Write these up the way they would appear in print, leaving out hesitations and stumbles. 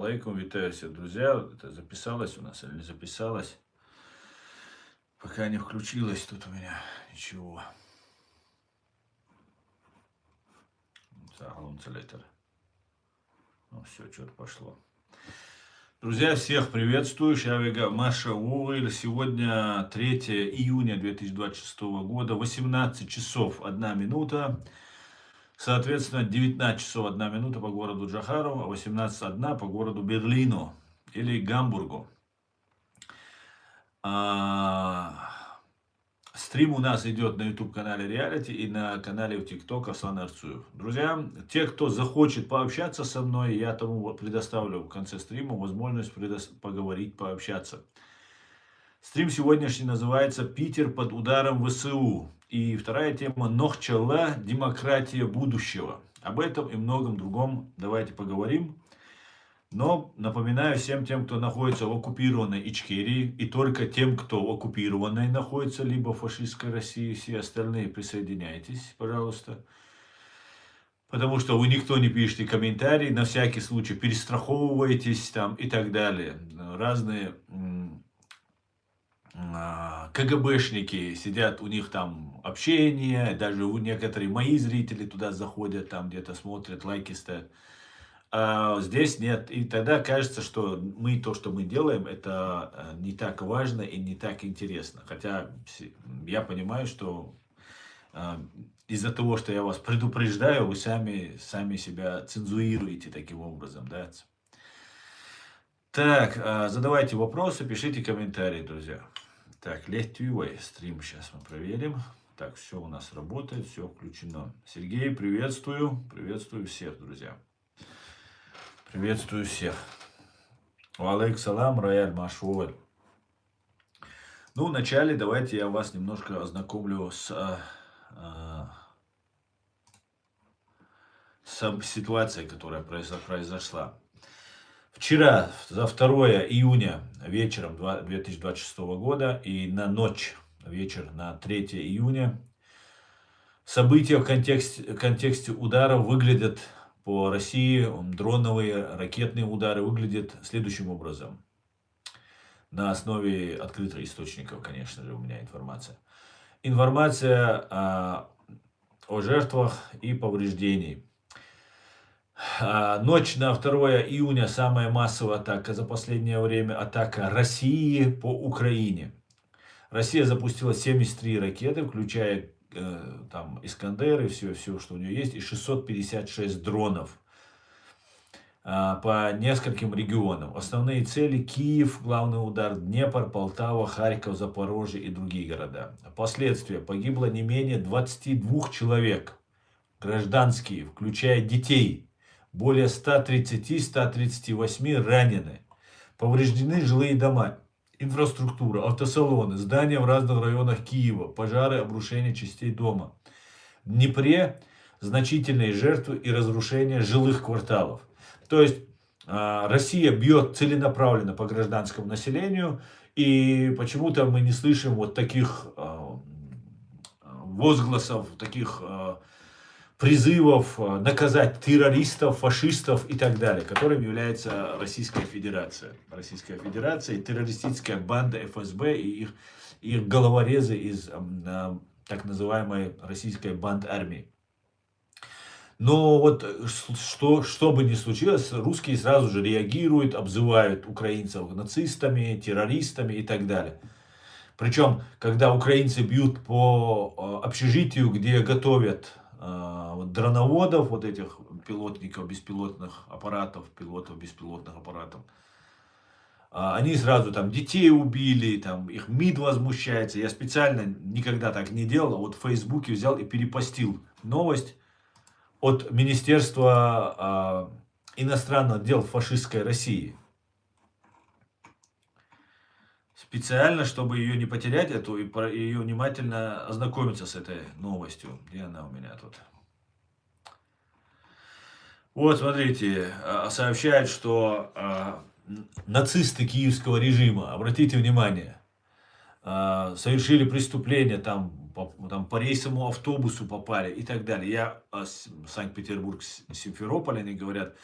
Алейкум, витаю всех, друзья. Это записалось у нас или не записалось? Пока не включилось тут у меня ничего. Летер. Ну все, что-то пошло. Друзья, всех приветствую. Шавига Маша Уэль. Сегодня 3 июня 2026 года, 18 часов 1 минута. Соответственно, 19 часов 1 минута по городу Джахару, а 18:01 по городу Берлину или Гамбургу. Стрим у нас идет на YouTube-канале Reality и на канале в ТикТок Аслан Арцуев. Друзья, те, кто захочет пообщаться со мной, я тому предоставлю в конце стрима возможность поговорить, пообщаться. Стрим сегодняшний называется «Питер под ударом ВСУ». И вторая тема «Нохчалла. Демократия будущего». Об этом и многом другом давайте поговорим. Но напоминаю всем тем, кто находится в оккупированной Ичкерии, и только тем, кто в оккупированной находится, либо в фашистской России, все остальные присоединяйтесь, пожалуйста. Потому что вы никто не пишете комментарии, на всякий случай перестраховываетесь там и так далее. Разные КГБшники сидят, у них там общение, даже некоторые мои зрители туда заходят, там где-то смотрят, лайки ставят. А здесь нет. И тогда кажется, что то, что мы делаем, это не так важно и не так интересно. Хотя я понимаю, что из-за того, что я вас предупреждаю, вы сами себя цензурируете таким образом. Да? Так, задавайте вопросы, пишите комментарии, друзья. Так, летювай, стрим сейчас мы проверим. Так, все у нас работает, все включено. Сергей, приветствую. Приветствую всех, друзья. Приветствую всех. Валейк салам, Рояль Машуэль. Ну, вначале давайте я вас немножко ознакомлю с ситуацией, которая произошла. Вчера, за 2 июня вечером 2026 года и на ночь, вечер на 3 июня, события в контексте ударов выглядят по России, дроновые, ракетные удары выглядят следующим образом. На основе открытых источников, конечно же, у меня информация. Информация о жертвах и повреждениях. Ночь на 2 июня самая массовая атака за последнее время. Атака России по Украине. Россия запустила 73 ракеты, включая там Искандеры, все, что у нее есть, и 656 дронов по нескольким регионам. Основные цели: Киев, главный удар, Днепр, Полтава, Харьков, Запорожье и другие города. Последствия: погибло не менее 22 человек, гражданские, включая детей. Более 130-138 ранены. Повреждены жилые дома, инфраструктура, автосалоны, здания в разных районах Киева, пожары, обрушение частей дома. В Днепре значительные жертвы и разрушение жилых кварталов. То есть Россия бьет целенаправленно по гражданскому населению, и почему-то мы не слышим вот таких возгласов, таких призывов наказать террористов, фашистов и так далее, которым является Российская Федерация. Российская Федерация и террористическая банда ФСБ и их головорезы из так называемой российской банд-армии. Но вот что бы ни случилось, русские сразу же реагируют, обзывают украинцев нацистами, террористами и так далее. Причем, когда украинцы бьют по общежитию, где готовят дроноводов, вот этих пилотников беспилотных аппаратов, пилотов беспилотных аппаратов, они сразу там детей убили, там их МИД возмущается. Я специально никогда так не делал, а вот в Фейсбуке взял и перепостил новость от Министерства иностранных дел фашистской России. Специально, чтобы ее не потерять, и ее внимательно ознакомиться с этой новостью. Где она у меня тут? Вот, смотрите, сообщают, что нацисты киевского режима, обратите внимание, совершили преступление, там по рейсовому автобусу попали и так далее. Я Санкт-Петербург, Симферополь, они говорят,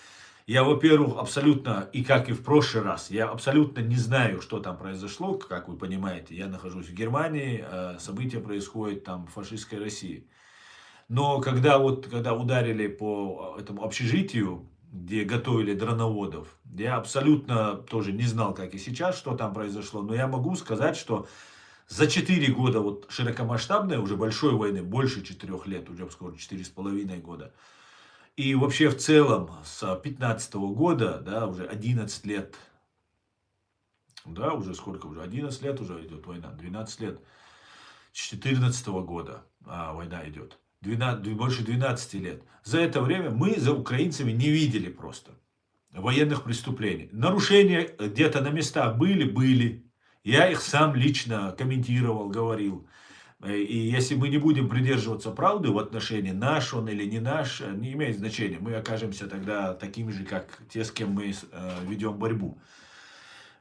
Я, во-первых, абсолютно, и как и в прошлый раз, я абсолютно не знаю, что там произошло, как вы понимаете. Я нахожусь в Германии, события происходят там в фашистской России. Но когда ударили по этому общежитию, где готовили дроноводов, я абсолютно тоже не знал, как и сейчас, что там произошло. Но я могу сказать, что за 4 года вот широкомасштабной, уже большой войны, больше 4 лет, уже скоро 4,5 года, и вообще в целом с 15 года, да, уже 11 лет, да, уже сколько уже, 11 лет уже идет война, 12 лет, с 14 года война идет, больше 12 лет. За это время мы за украинцами не видели просто военных преступлений. Нарушения где-то на местах были. Я их сам лично комментировал, говорил. И если мы не будем придерживаться правды в отношении наш он или не наш, не имеет значения. Мы окажемся тогда такими же, как те, с кем мы ведем борьбу.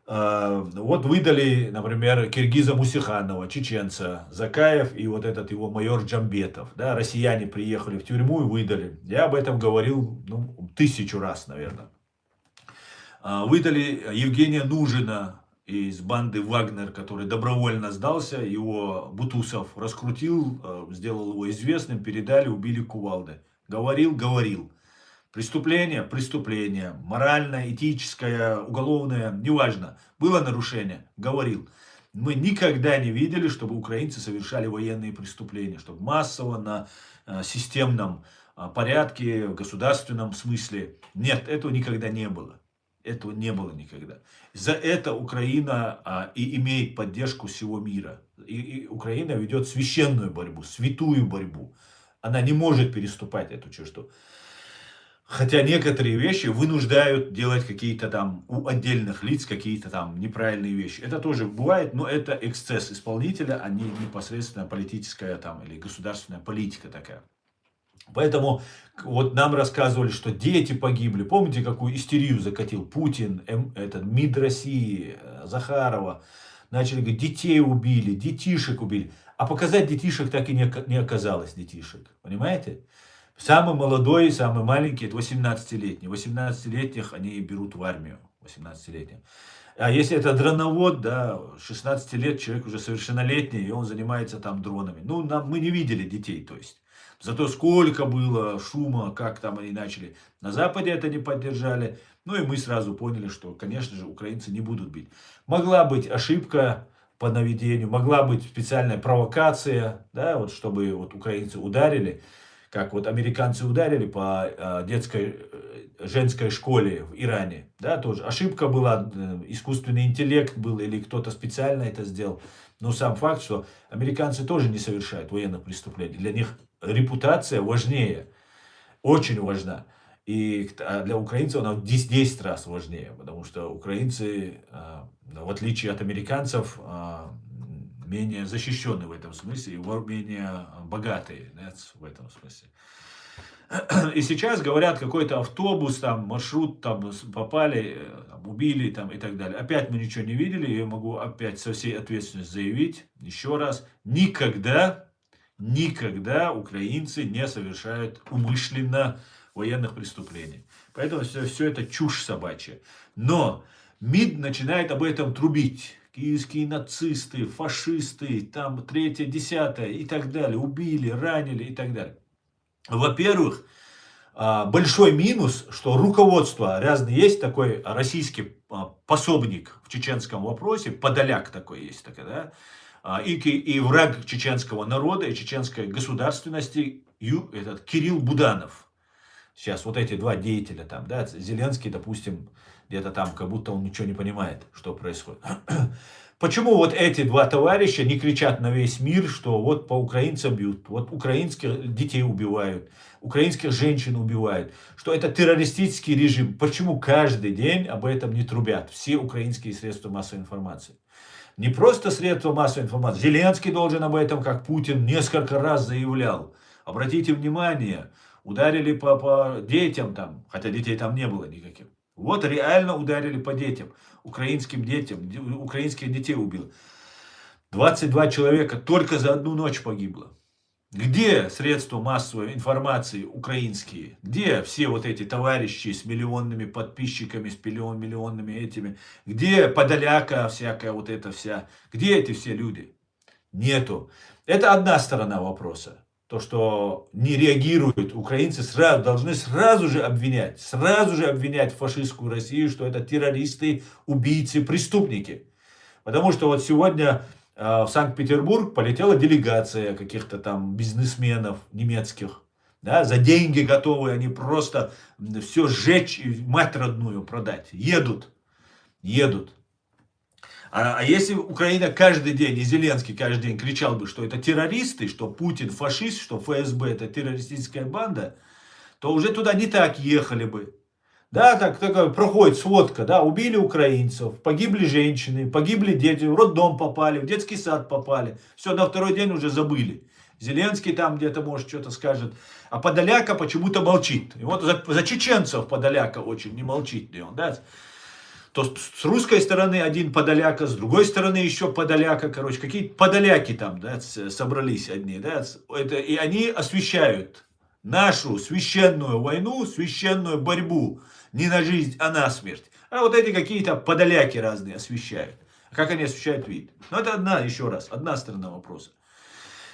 Вот выдали, например, киргиза Мусиханова, чеченца, Закаев и вот этот его майор Джамбетов. Да, россияне приехали в тюрьму и выдали. Я об этом говорил 1000 раз, наверное. Выдали Евгения Нужина из банды Вагнер, который добровольно сдался. Его Бутусов раскрутил, сделал его известным, передали, убили кувалдой. Говорил. Преступление, моральное, этическое, уголовное, неважно. Было нарушение, говорил. Мы никогда не видели, чтобы украинцы совершали военные преступления, чтобы массово на системном порядке, в государственном смысле. Нет, этого никогда не было. Этого не было никогда. За это Украина и имеет поддержку всего мира. И Украина ведет священную борьбу, святую борьбу. Она не может переступать эту черту. Хотя некоторые вещи вынуждают делать какие-то там у отдельных лиц какие-то там неправильные вещи. Это тоже бывает, но это эксцесс исполнителя, а не непосредственно политическая там или государственная политика такая. Поэтому вот нам рассказывали, что дети погибли. Помните, какую истерию закатил Путин, МИД России, Захарова. Начали говорить, детей убили, детишек убили. А показать детишек так и не оказалось, детишек. Понимаете? Самый молодой, самый маленький, это 18-летний. 18-летних они берут в армию. 18-летних. А если это дроновод, да, 16 лет человек уже совершеннолетний, и он занимается там дронами. Ну, мы не видели детей, то есть. Зато сколько было шума, как там они начали. На Западе это не поддержали. Ну и мы сразу поняли, что, конечно же, украинцы не будут бить. Могла быть ошибка по наведению, могла быть специальная провокация, да, вот чтобы вот украинцы ударили. Как вот американцы ударили по детской женской школе в Иране. Да, тоже ошибка была, искусственный интеллект был или кто-то специально это сделал. Но сам факт, что американцы тоже не совершают военных преступлений. Для них репутация важнее, очень важна. И для украинцев она в 10 раз важнее. Потому что украинцы, в отличие от американцев, менее защищенные в этом смысле, и менее богатые, да, в этом смысле. И сейчас говорят, какой-то автобус, там, маршрут, там, попали, там, убили, там, и так далее. Опять мы ничего не видели, я могу опять со всей ответственностью заявить, еще раз, никогда украинцы не совершают умышленно военных преступлений. Поэтому все это чушь собачья. Но МИД начинает об этом трубить. Киевские нацисты, фашисты, там 3-е, 10-е и так далее, убили, ранили и так далее. Во-первых, большой минус, что руководство разные, есть такой российский пособник в чеченском вопросе, подоляк такой есть, такой, да, и враг чеченского народа и чеченской государственности, этот Кирилл Буданов. Сейчас вот эти два деятеля там, да, Зеленский, допустим, где-то там, как будто он ничего не понимает, что происходит. Почему вот эти два товарища не кричат на весь мир, что вот по украинцам бьют, вот украинских детей убивают, украинских женщин убивают, что это террористический режим? Почему каждый день об этом не трубят все украинские средства массовой информации? Не просто средства массовой информации. Зеленский должен об этом, как Путин, несколько раз заявлял. Обратите внимание, ударили по детям там, хотя детей там не было никаких. Вот реально ударили по детям, украинским детям, украинских детей убил. 22 человека только за одну ночь погибло. Где средства массовой информации украинские? Где все вот эти товарищи с миллионными подписчиками, с миллионными этими? Где Подоляка всякая вот эта вся? Где эти все люди? Нету. Это одна сторона вопроса. То, что не реагируют украинцы, должны сразу же обвинять фашистскую Россию, что это террористы, убийцы, преступники. Потому что вот сегодня в Санкт-Петербург полетела делегация каких-то там бизнесменов немецких. Да, за деньги готовы они просто все сжечь и мать родную продать. Едут. А если Украина каждый день, и Зеленский каждый день кричал бы, что это террористы, что Путин фашист, что ФСБ это террористическая банда, то уже туда не так ехали бы. Да, такая проходит сводка, да, убили украинцев, погибли женщины, погибли дети, в роддом попали, в детский сад попали. Все, на второй день уже забыли. Зеленский там где-то, может, что-то скажет. А Подоляка почему-то молчит. И вот за чеченцев Подоляка очень не молчит. Да? То с русской стороны один Подоляка, с другой стороны еще Подоляка, короче, какие-то Подоляки там, да, собрались одни, да, и они освещают нашу священную войну, священную борьбу, не на жизнь, а на смерть. А вот эти какие-то Подоляки разные освещают. А как они освещают вид? Ну, это одна сторона вопроса.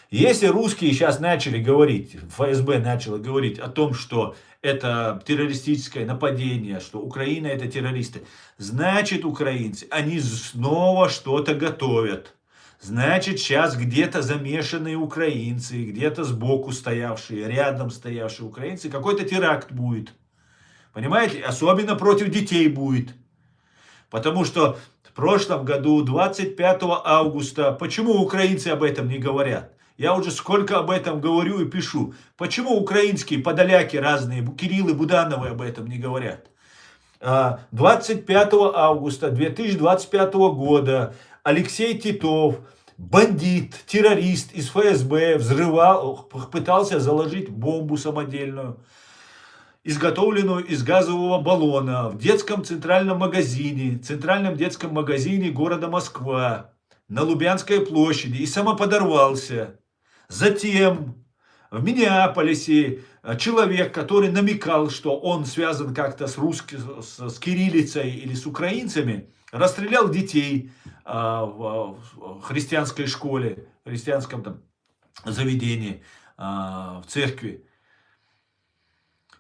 Если русские сейчас начали говорить, ФСБ начало говорить о том, что это террористическое нападение, что Украина это террористы, значит украинцы, они снова что-то готовят. Значит, сейчас где-то замешанные украинцы, где-то сбоку стоявшие, рядом стоявшие украинцы, какой-то теракт будет. Понимаете? Особенно против детей будет. Потому что в прошлом году, 25 августа, почему украинцы об этом не говорят? Я уже сколько об этом говорю и пишу. Почему украинские подоляки разные, Кириллы, Будановы об этом не говорят? 25 августа 2025 года Алексей Титов, бандит, террорист из ФСБ, пытался заложить бомбу самодельную, изготовленную из газового баллона в детском центральном детском магазине города Москва на Лубянской площади и самоподорвался. Затем в Миннеаполисе человек, который намекал, что он связан как-то с кириллицей или с украинцами, расстрелял детей в христианской школе, в христианском там заведении, в церкви.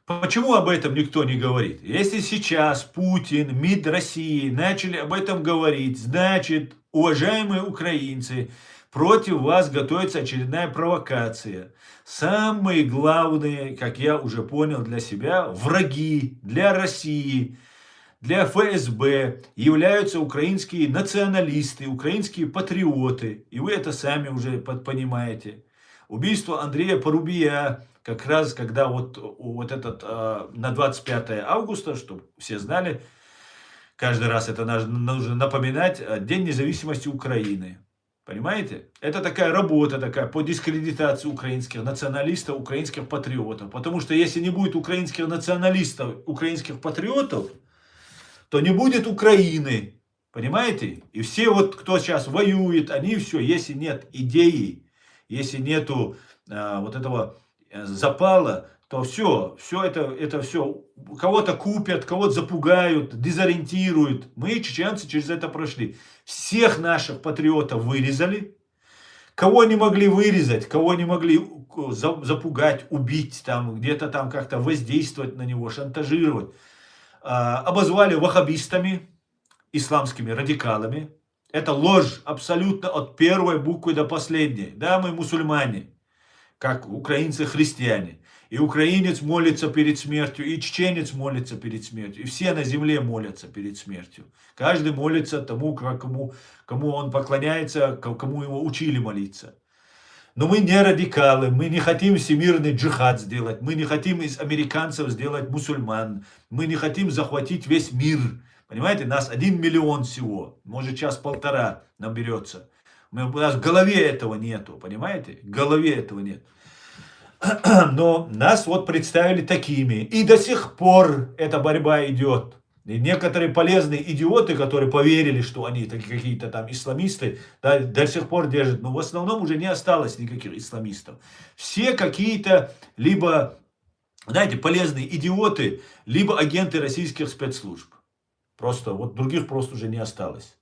Почему об этом никто не говорит? Если сейчас Путин, МИД России начали об этом говорить, значит, уважаемые украинцы, против вас готовится очередная провокация. Самые главные, как я уже понял для себя, враги для России, для ФСБ являются украинские националисты, украинские патриоты. И вы это сами уже понимаете. Убийство Андрея Порубия, как раз когда вот этот на 25 августа, чтобы все знали, каждый раз это нужно напоминать, День независимости Украины. Понимаете? Это такая работа по дискредитации украинских националистов, украинских патриотов. Потому что если не будет украинских националистов, украинских патриотов, то не будет Украины. Понимаете? И все вот, кто сейчас воюет, они все, если нет идеи, если нету вот этого запала, то все это все, кого-то купят, кого-то запугают, дезориентируют. Мы, чеченцы, через это прошли. Всех наших патриотов вырезали. Кого не могли вырезать, кого не могли запугать, убить, там, где-то там как-то воздействовать на него, шантажировать. Обозвали ваххабистами, исламскими радикалами. Это ложь абсолютно от первой буквы до последней. Да, мы мусульмане, как украинцы христиане. И украинец молится перед смертью, и чеченец молится перед смертью. И все на земле молятся перед смертью. Каждый молится тому, кому он поклоняется, кому его учили молиться. Но мы не радикалы, мы не хотим всемирный джихад сделать, мы не хотим из американцев сделать мусульман, мы не хотим захватить весь мир. Понимаете, нас 1 миллион всего, может сейчас 1,5 наберется. У нас в голове этого нету, понимаете? В голове этого нет. Но нас вот представили такими. И до сих пор эта борьба идет. И некоторые полезные идиоты, которые поверили, что они какие-то там исламисты, да, до сих пор держат. Но в основном уже не осталось никаких исламистов. Все какие-то либо, знаете, полезные идиоты, либо агенты российских спецслужб. Просто вот других просто уже не осталось.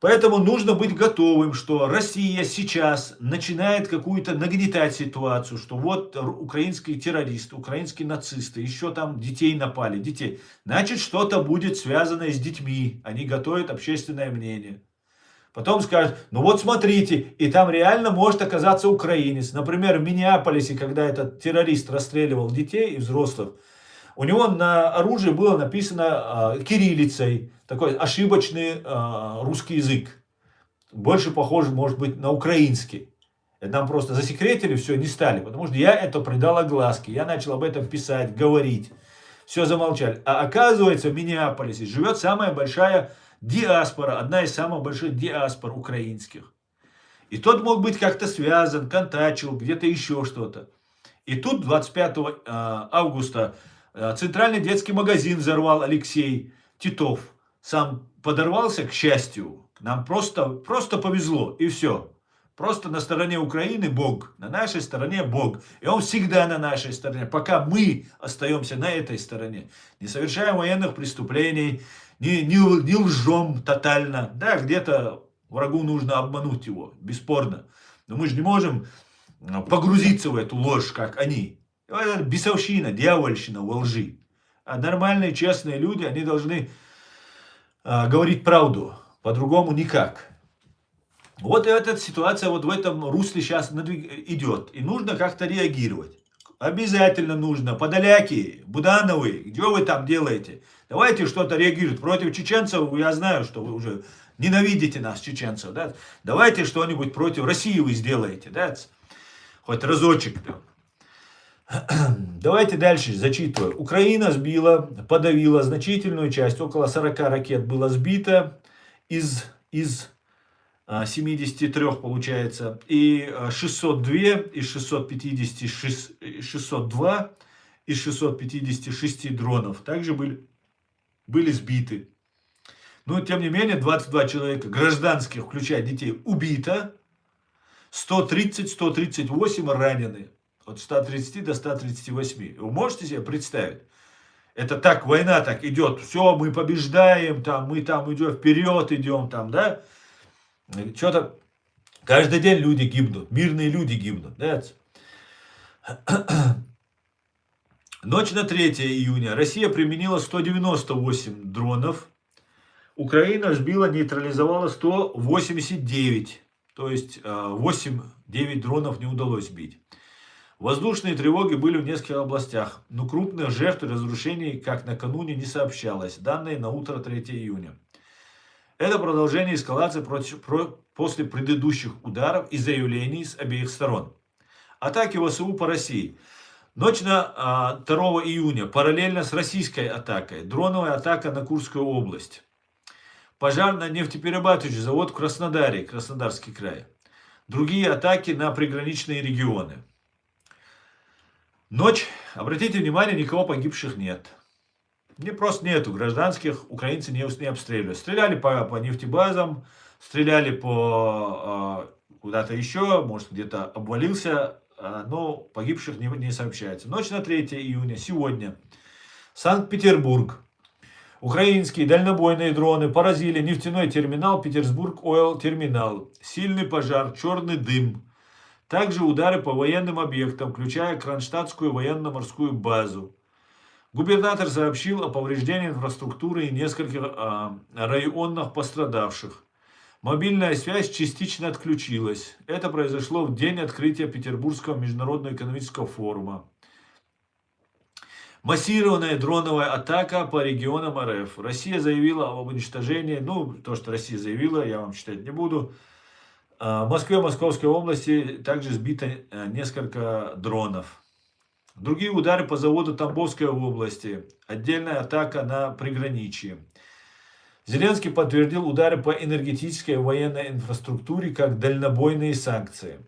Поэтому нужно быть готовым, что Россия сейчас начинает какую-то нагнетать ситуацию, что вот украинские террористы, украинские нацисты, еще там детей напали, детей. Значит, что-то будет связанное с детьми. Они готовят общественное мнение. Потом скажут, ну вот смотрите, и там реально может оказаться украинец. Например, в Миннеаполисе, когда этот террорист расстреливал детей и взрослых, у него на оружии было написано кириллицей, такой ошибочный русский язык. Больше похож, может быть, на украинский. Это нам просто засекретили, все, не стали. Потому что я это придал огласке. Я начал об этом писать, говорить. Все замолчали. А оказывается, в Миннеаполисе живет самая большая диаспора, одна из самых больших диаспор украинских. И тот мог быть как-то связан, контачил, где-то еще что-то. И тут 25 августа центральный детский магазин взорвал Алексей Титов. Сам подорвался, к счастью. Нам просто повезло, и все. Просто на стороне Украины Бог, на нашей стороне Бог. И Он всегда на нашей стороне, пока мы остаемся на этой стороне. Не совершаем военных преступлений, не лжем тотально. Да, где-то врагу нужно обмануть его, бесспорно. Но мы же не можем погрузиться в эту ложь, как они. Это бесовщина, дьявольщина во лжи. А нормальные, честные люди, они должны говорить правду. По-другому никак. Вот эта ситуация вот в этом русле сейчас идет. И нужно как-то реагировать. Обязательно нужно. Подоляки, Будановы, где вы там делаете? Давайте что-то реагировать. Против чеченцев, я знаю, что вы уже ненавидите нас, чеченцев. Да? Давайте что-нибудь против России вы сделаете. Да? Хоть разочек. Давайте дальше зачитываю. Украина подавила значительную часть, около 40 ракет было сбито из 73, получается, и 602 из 602 из 656 дронов также были сбиты. Но, тем не менее, 22 человека гражданских, включая детей, убито, 130-138 ранены. От 130 до 138. Вы можете себе представить? Это так, война так идет. Все, мы побеждаем, там, мы там идем вперед, идем там, да? Что-то каждый день люди гибнут, мирные люди гибнут. Да? Ночь на 3 июня Россия применила 198 дронов. Украина сбила, нейтрализовала 189. То есть 8-9 дронов не удалось сбить. Воздушные тревоги были в нескольких областях, но крупных жертв и разрушений, как накануне, не сообщалось. Данные на утро 3 июня. Это продолжение эскалации после предыдущих ударов и заявлений с обеих сторон. Атаки ВСУ по России. Ночь на 2 июня, параллельно с российской атакой, дроновая атака на Курскую область. Пожар на нефтеперерабатывающий завод в Краснодаре, Краснодарский край. Другие атаки на приграничные регионы. Ночь, обратите внимание, никого погибших нет. Просто нету гражданских, украинцы не обстреливали. Стреляли по нефтебазам, стреляли по куда-то еще, может где-то обвалился, но погибших не сообщается. Ночь на 3 июня, сегодня, Санкт-Петербург. Украинские дальнобойные дроны поразили нефтяной терминал Петербург Ойл терминал. Сильный пожар, черный дым. Также удары по военным объектам, включая Кронштадтскую военно-морскую базу. Губернатор сообщил о повреждении инфраструктуры и нескольких районах пострадавших. Мобильная связь частично отключилась. Это произошло в день открытия Петербургского международного экономического форума. Массированная дроновая атака по регионам РФ. Россия заявила об уничтожении, то, что Россия заявила, я вам читать не буду. В Москве, Московской области также сбито несколько дронов. Другие удары по заводу Тамбовской области. Отдельная атака на приграничье. Зеленский подтвердил удары по энергетической и военной инфраструктуре как дальнобойные санкции.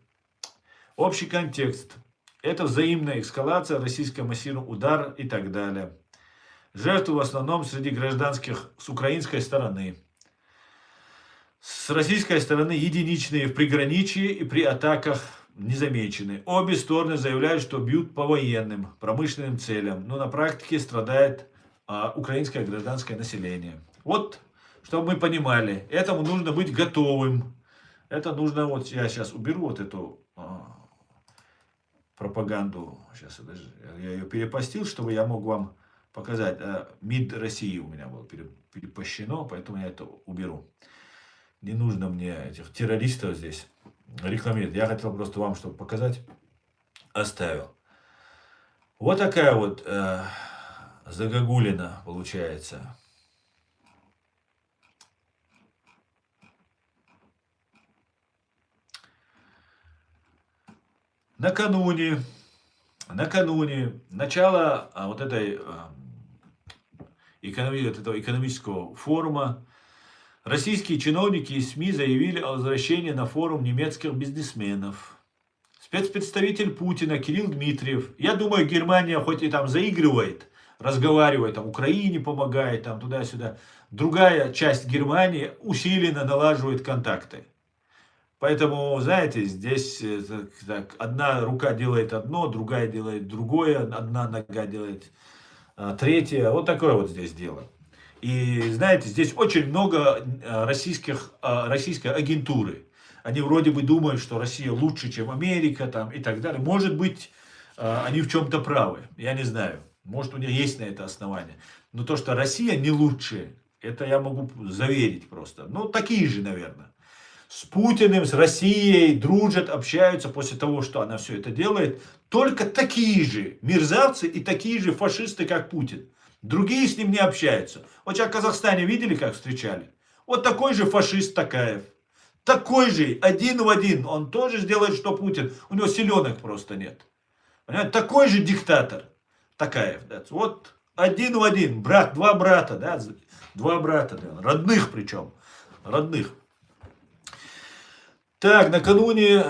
Общий контекст. Это взаимная эскалация, российская массированный удар и так далее. Жертвы в основном среди гражданских с украинской стороны. С российской стороны единичные в приграничье и при атаках не замечены. Обе стороны заявляют, что бьют по военным, промышленным целям, но на практике страдает украинское гражданское население. Вот, чтобы мы понимали, этому нужно быть готовым. Это нужно, вот я сейчас уберу вот эту пропаганду. Сейчас я ее перепостил, чтобы я мог вам показать. МИД России у меня было перепощено, поэтому я это уберу. Не нужно мне этих террористов здесь рекламировать. Я хотел просто вам, чтобы показать, оставил. Вот такая вот загогулина получается. Накануне начала вот этого экономического форума российские чиновники и СМИ заявили о возвращении на форум немецких бизнесменов. Спецпредставитель Путина Кирилл Дмитриев. Я думаю, Германия хоть и там заигрывает, разговаривает, там Украине помогает, там туда-сюда. Другая часть Германии усиленно налаживает контакты. Поэтому, знаете, здесь так, одна рука делает одно, другая делает другое, одна нога делает третье. Вот такое вот здесь дело. И знаете, здесь очень много российской агентуры. Они вроде бы думают, что Россия лучше, чем Америка там, и так далее. Может быть, они в чем-то правы, я не знаю. Может, у них есть на это основание. Но то, что Россия не лучше, это я могу заверить просто. Ну, такие же, наверное. С Путиным, с Россией дружат, общаются после того, что она все это делает. Только такие же мерзавцы и такие же фашисты, как Путин. Другие с ним не общаются. Вот сейчас в Казахстане видели, как встречали? Вот такой же фашист Токаев. Такой же, один в один. Он тоже сделает, что Путин. У него селенок просто нет. Понимаете? Такой же диктатор Токаев. Да? Вот один в один. Брат, два брата. Да? Два брата. Да? Родных причем. Родных. Так, накануне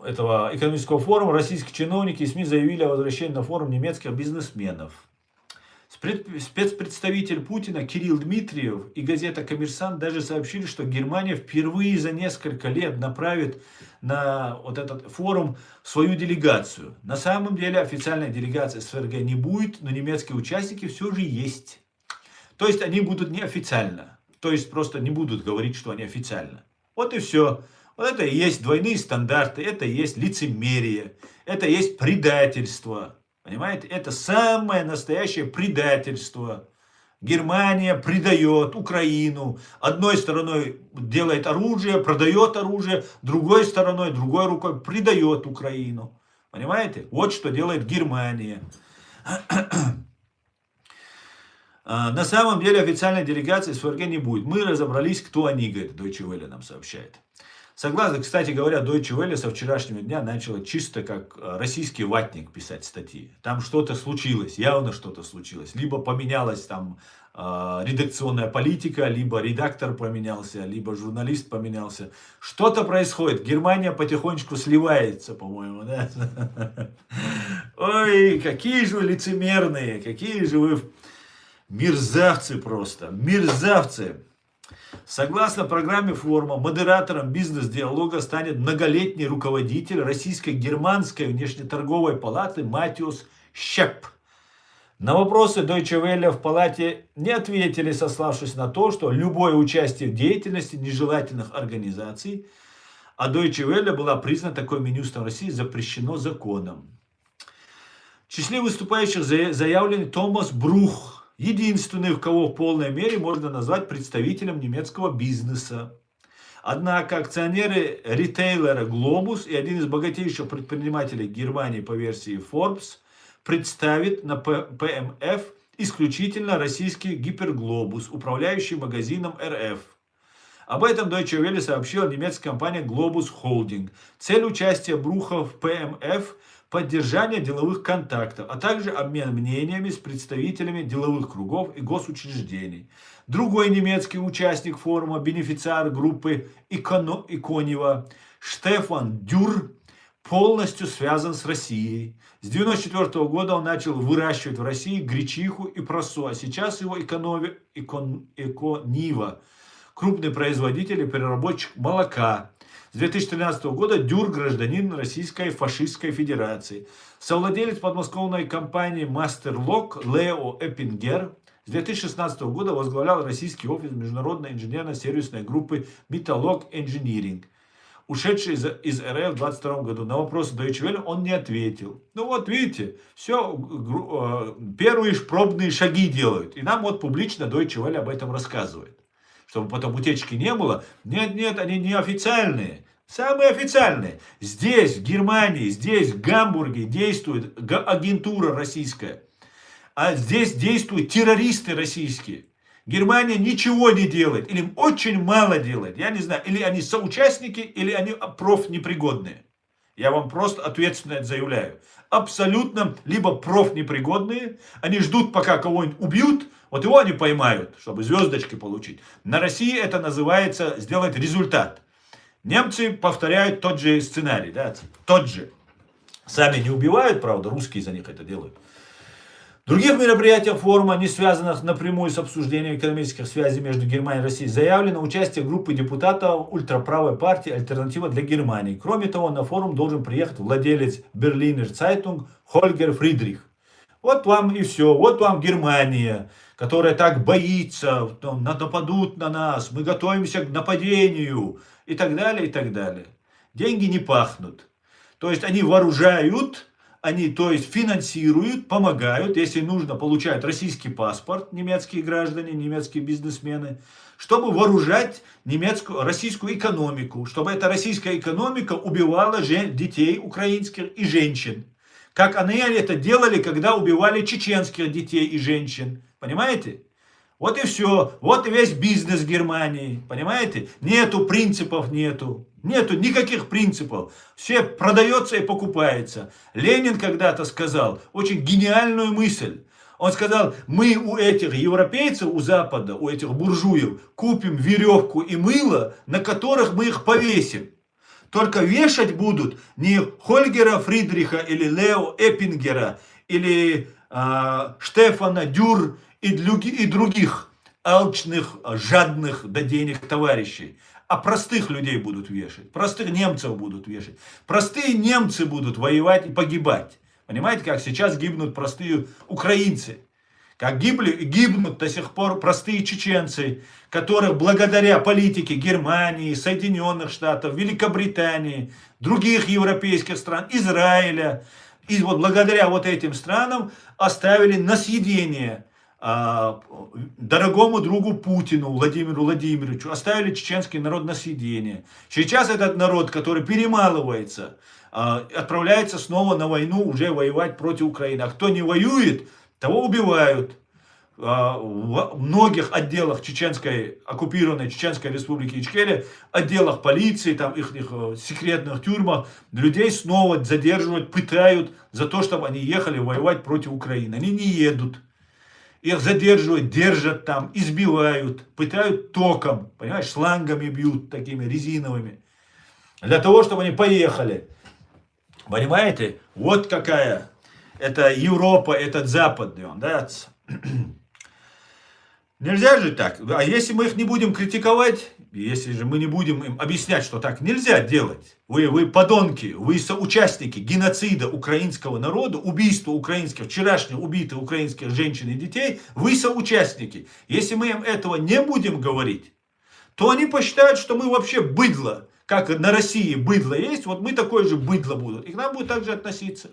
этого экономического форума российские чиновники и СМИ заявили о возвращении на форум немецких бизнесменов. Спецпредставитель Путина Кирилл Дмитриев и газета «Коммерсант» даже сообщили, что Германия впервые за несколько лет направит на вот этот форум свою делегацию. На самом деле официальной делегации с ФРГ не будет, но немецкие участники все же есть. То есть они будут неофициально. То есть просто не будут говорить, что они официально. Вот и все. Вот это и есть двойные стандарты, это и есть лицемерие, это и есть предательство. Понимаете? Это самое настоящее предательство. Германия предает Украину. Одной стороной делает оружие, продает оружие, другой стороной, другой рукой предает Украину. Понимаете? Вот что делает Германия. На самом деле официальной делегации с ФРГ не будет. Мы разобрались, кто они, говорит, Deutsche Welle нам сообщает. Согласно, кстати говоря, Deutsche Welle со вчерашнего дня начала чисто как российский ватник писать статьи. Там что-то случилось, явно что-то случилось. Либо поменялась там редакционная политика, либо редактор поменялся, либо журналист поменялся. Что-то происходит. Германия потихонечку сливается, по-моему. Да? Ой, какие же вы лицемерные, какие же вы мерзавцы просто, мерзавцы. Согласно программе форума, модератором бизнес-диалога станет многолетний руководитель Российско-германской внешнеторговой палаты Матиус Щеп. На вопросы Deutsche Welle в палате не ответили, сославшись на то, что любое участие в деятельности нежелательных организаций, а Deutsche Welle была признана такой Минюстом России, запрещено законом. В числе выступающих заявлен Томас Брух, единственный, кого в полной мере можно назвать представителем немецкого бизнеса. Однако акционеры ритейлера Globus и один из богатейших предпринимателей Германии по версии Forbes представит на ПМФ исключительно российский Гиперглобус, управляющий магазином РФ. Об этом Deutsche Welle сообщила немецкая компания Globus Holding. Цель участия Бруха в ПМФ – поддержание деловых контактов, а также обмен мнениями с представителями деловых кругов и госучреждений. Другой немецкий участник форума, бенефициар группы Иконева Штефан Дюр, полностью связан с Россией. С 1994 года он начал выращивать в России гречиху и просо, а сейчас его Эконива, крупный производитель и переработчик молока. С 2013 года Дюр гражданин Российской фашистской Федерации. Совладелец подмосковной компании Мастерлок Лео Эппингер с 2016 года возглавлял российский офис международной инженерно-сервисной группы Металлог Engineering, ушедший из РФ в 2022 году. На вопросы Deutsche Welle он не ответил. Ну вот видите, все, первые пробные шаги делают. И нам вот публично Deutsche Welle об этом рассказывает. Чтобы потом утечки не было. Нет, они не официальные. Самые официальные. Здесь, в Германии, здесь, в Гамбурге действует агентура российская. А здесь действуют террористы российские. Германия ничего не делает. Или очень мало делает. Я не знаю. Или они соучастники, или они профнепригодные. Я вам просто ответственно это заявляю. Абсолютно либо профнепригодные. Они ждут, пока кого-нибудь убьют. Вот его они поймают, чтобы звездочки получить. На России это называется сделать результат. Немцы повторяют тот же сценарий. Да? Тот же. Сами не убивают, правда, русские за них это делают. В других мероприятиях форума, не связанных напрямую с обсуждением экономических связей между Германией и Россией, заявлено участие группы депутатов ультраправой партии «Альтернатива для Германии». Кроме того, на форум должен приехать владелец Berliner Zeitung Хольгер Фридрих. Вот вам и все. Вот вам Германия, которая так боится, нападут на нас, мы готовимся к нападению и так далее, и так далее. Деньги не пахнут. То есть они вооружают, они, то есть, финансируют, помогают, если нужно, получают российский паспорт, немецкие граждане, немецкие бизнесмены, чтобы вооружать российскую экономику, чтобы эта российская экономика убивала детей украинских и женщин. Как они это делали, когда убивали чеченских детей и женщин. Понимаете? Вот и все. Вот и весь бизнес Германии. Понимаете? Нету принципов, нету. Нету никаких принципов. Все продается и покупается. Ленин когда-то сказал очень гениальную мысль. Он сказал, мы у этих европейцев, у Запада, у этих буржуев купим веревку и мыло, на которых мы их повесим. Только вешать будут не Хольгера Фридриха или Лео Эппингера или Штефана Дюр и других алчных, жадных до денег товарищей. А простых людей будут вешать. Простых немцев будут вешать. Простые немцы будут воевать и погибать. Понимаете, как сейчас гибнут простые украинцы. Как гибнут до сих пор простые чеченцы, которых благодаря политике Германии, Соединенных Штатов, Великобритании, других европейских стран, Израиля, и вот благодаря вот этим странам оставили на съедение дорогому другу Путину, Владимиру Владимировичу, оставили чеченский народ на съедение. Сейчас этот народ, который перемалывается, отправляется снова на войну, уже воевать против Украины. А кто не воюет, того убивают. В многих отделах оккупированной Чеченской республики Ичкерия, отделах полиции, там их секретных тюрьмах, людей снова задерживают, пытают за то, чтобы они ехали воевать против Украины. Они не едут. Их задерживают, держат там, избивают, пытают током, понимаешь, шлангами бьют, такими резиновыми. Для того, чтобы они поехали. Понимаете? Вот какая это Европа, этот Западный. Да? Нельзя же так. А если мы их не будем критиковать, если же мы не будем им объяснять, что так нельзя делать, вы подонки, вы соучастники геноцида украинского народа, убийства вчерашних убитых украинских женщин и детей, вы соучастники. Если мы им этого не будем говорить, то они посчитают, что мы вообще быдло. Как на России быдло есть, вот мы такое же быдло будут. И к нам будут так же относиться.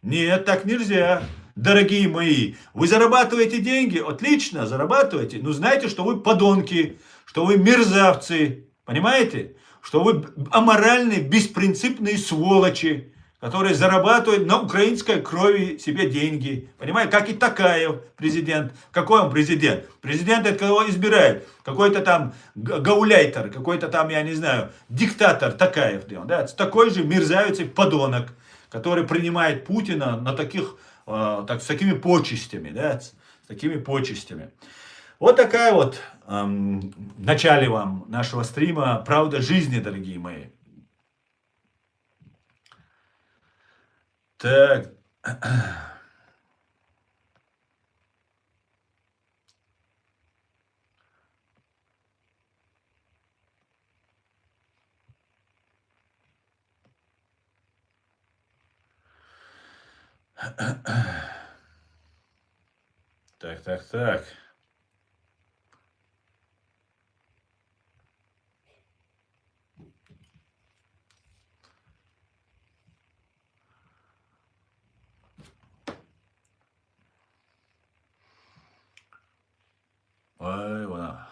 Нет, так нельзя. Дорогие мои, вы зарабатываете деньги? Отлично, зарабатываете. Но знаете, что вы подонки, что вы мерзавцы. Понимаете? Что вы аморальные, беспринципные сволочи, которые зарабатывают на украинской крови себе деньги. Понимаете? Как и Токаев, президент. Какой он президент? Президент это кого избирает? Какой-то там гауляйтер, какой-то там, я не знаю, диктатор Токаев. Да? Такой же мерзавец и подонок, который принимает Путина на с такими почестями, да, с такими почестями. Вот такая вот в начале вам нашего стрима правда жизни, дорогие мои. Так. Так.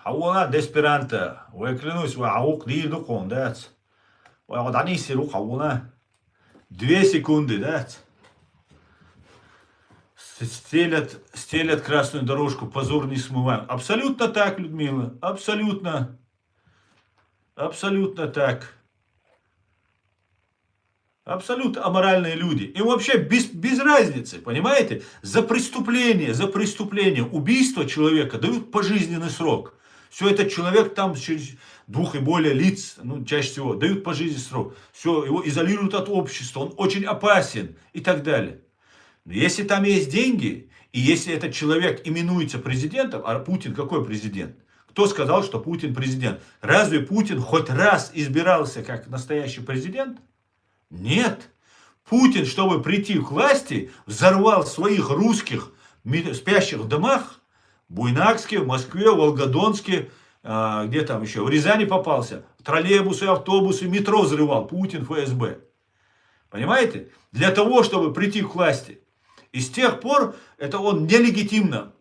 حوانا ديسبيرانتا ويكلنوس وعوق دير دقون دات ويقعد يسيرو حوانا 2 секунды, да? Стелят красную дорожку, позор не смываем. Абсолютно так, Людмила, абсолютно. Абсолютно так. Абсолютно аморальные люди. Им вообще без разницы, понимаете? За преступление, убийство человека дают пожизненный срок. Все, этот человек там через 2 и более лиц, ну, чаще всего, дают пожизненный срок. Все, его изолируют от общества, он очень опасен и так далее. Но если там есть деньги, и если этот человек именуется президентом, а Путин какой президент? Кто сказал, что Путин президент? Разве Путин хоть раз избирался как настоящий президент? Нет. Путин, чтобы прийти к власти, взорвал своих русских, спящих в домах, в Буйнакске, в Москве, в Волгодонске, где там еще, в Рязани попался. Троллейбусы, автобусы, метро взрывал Путин, ФСБ. Понимаете? Для того, чтобы прийти к власти. И с тех пор это он нелегитимно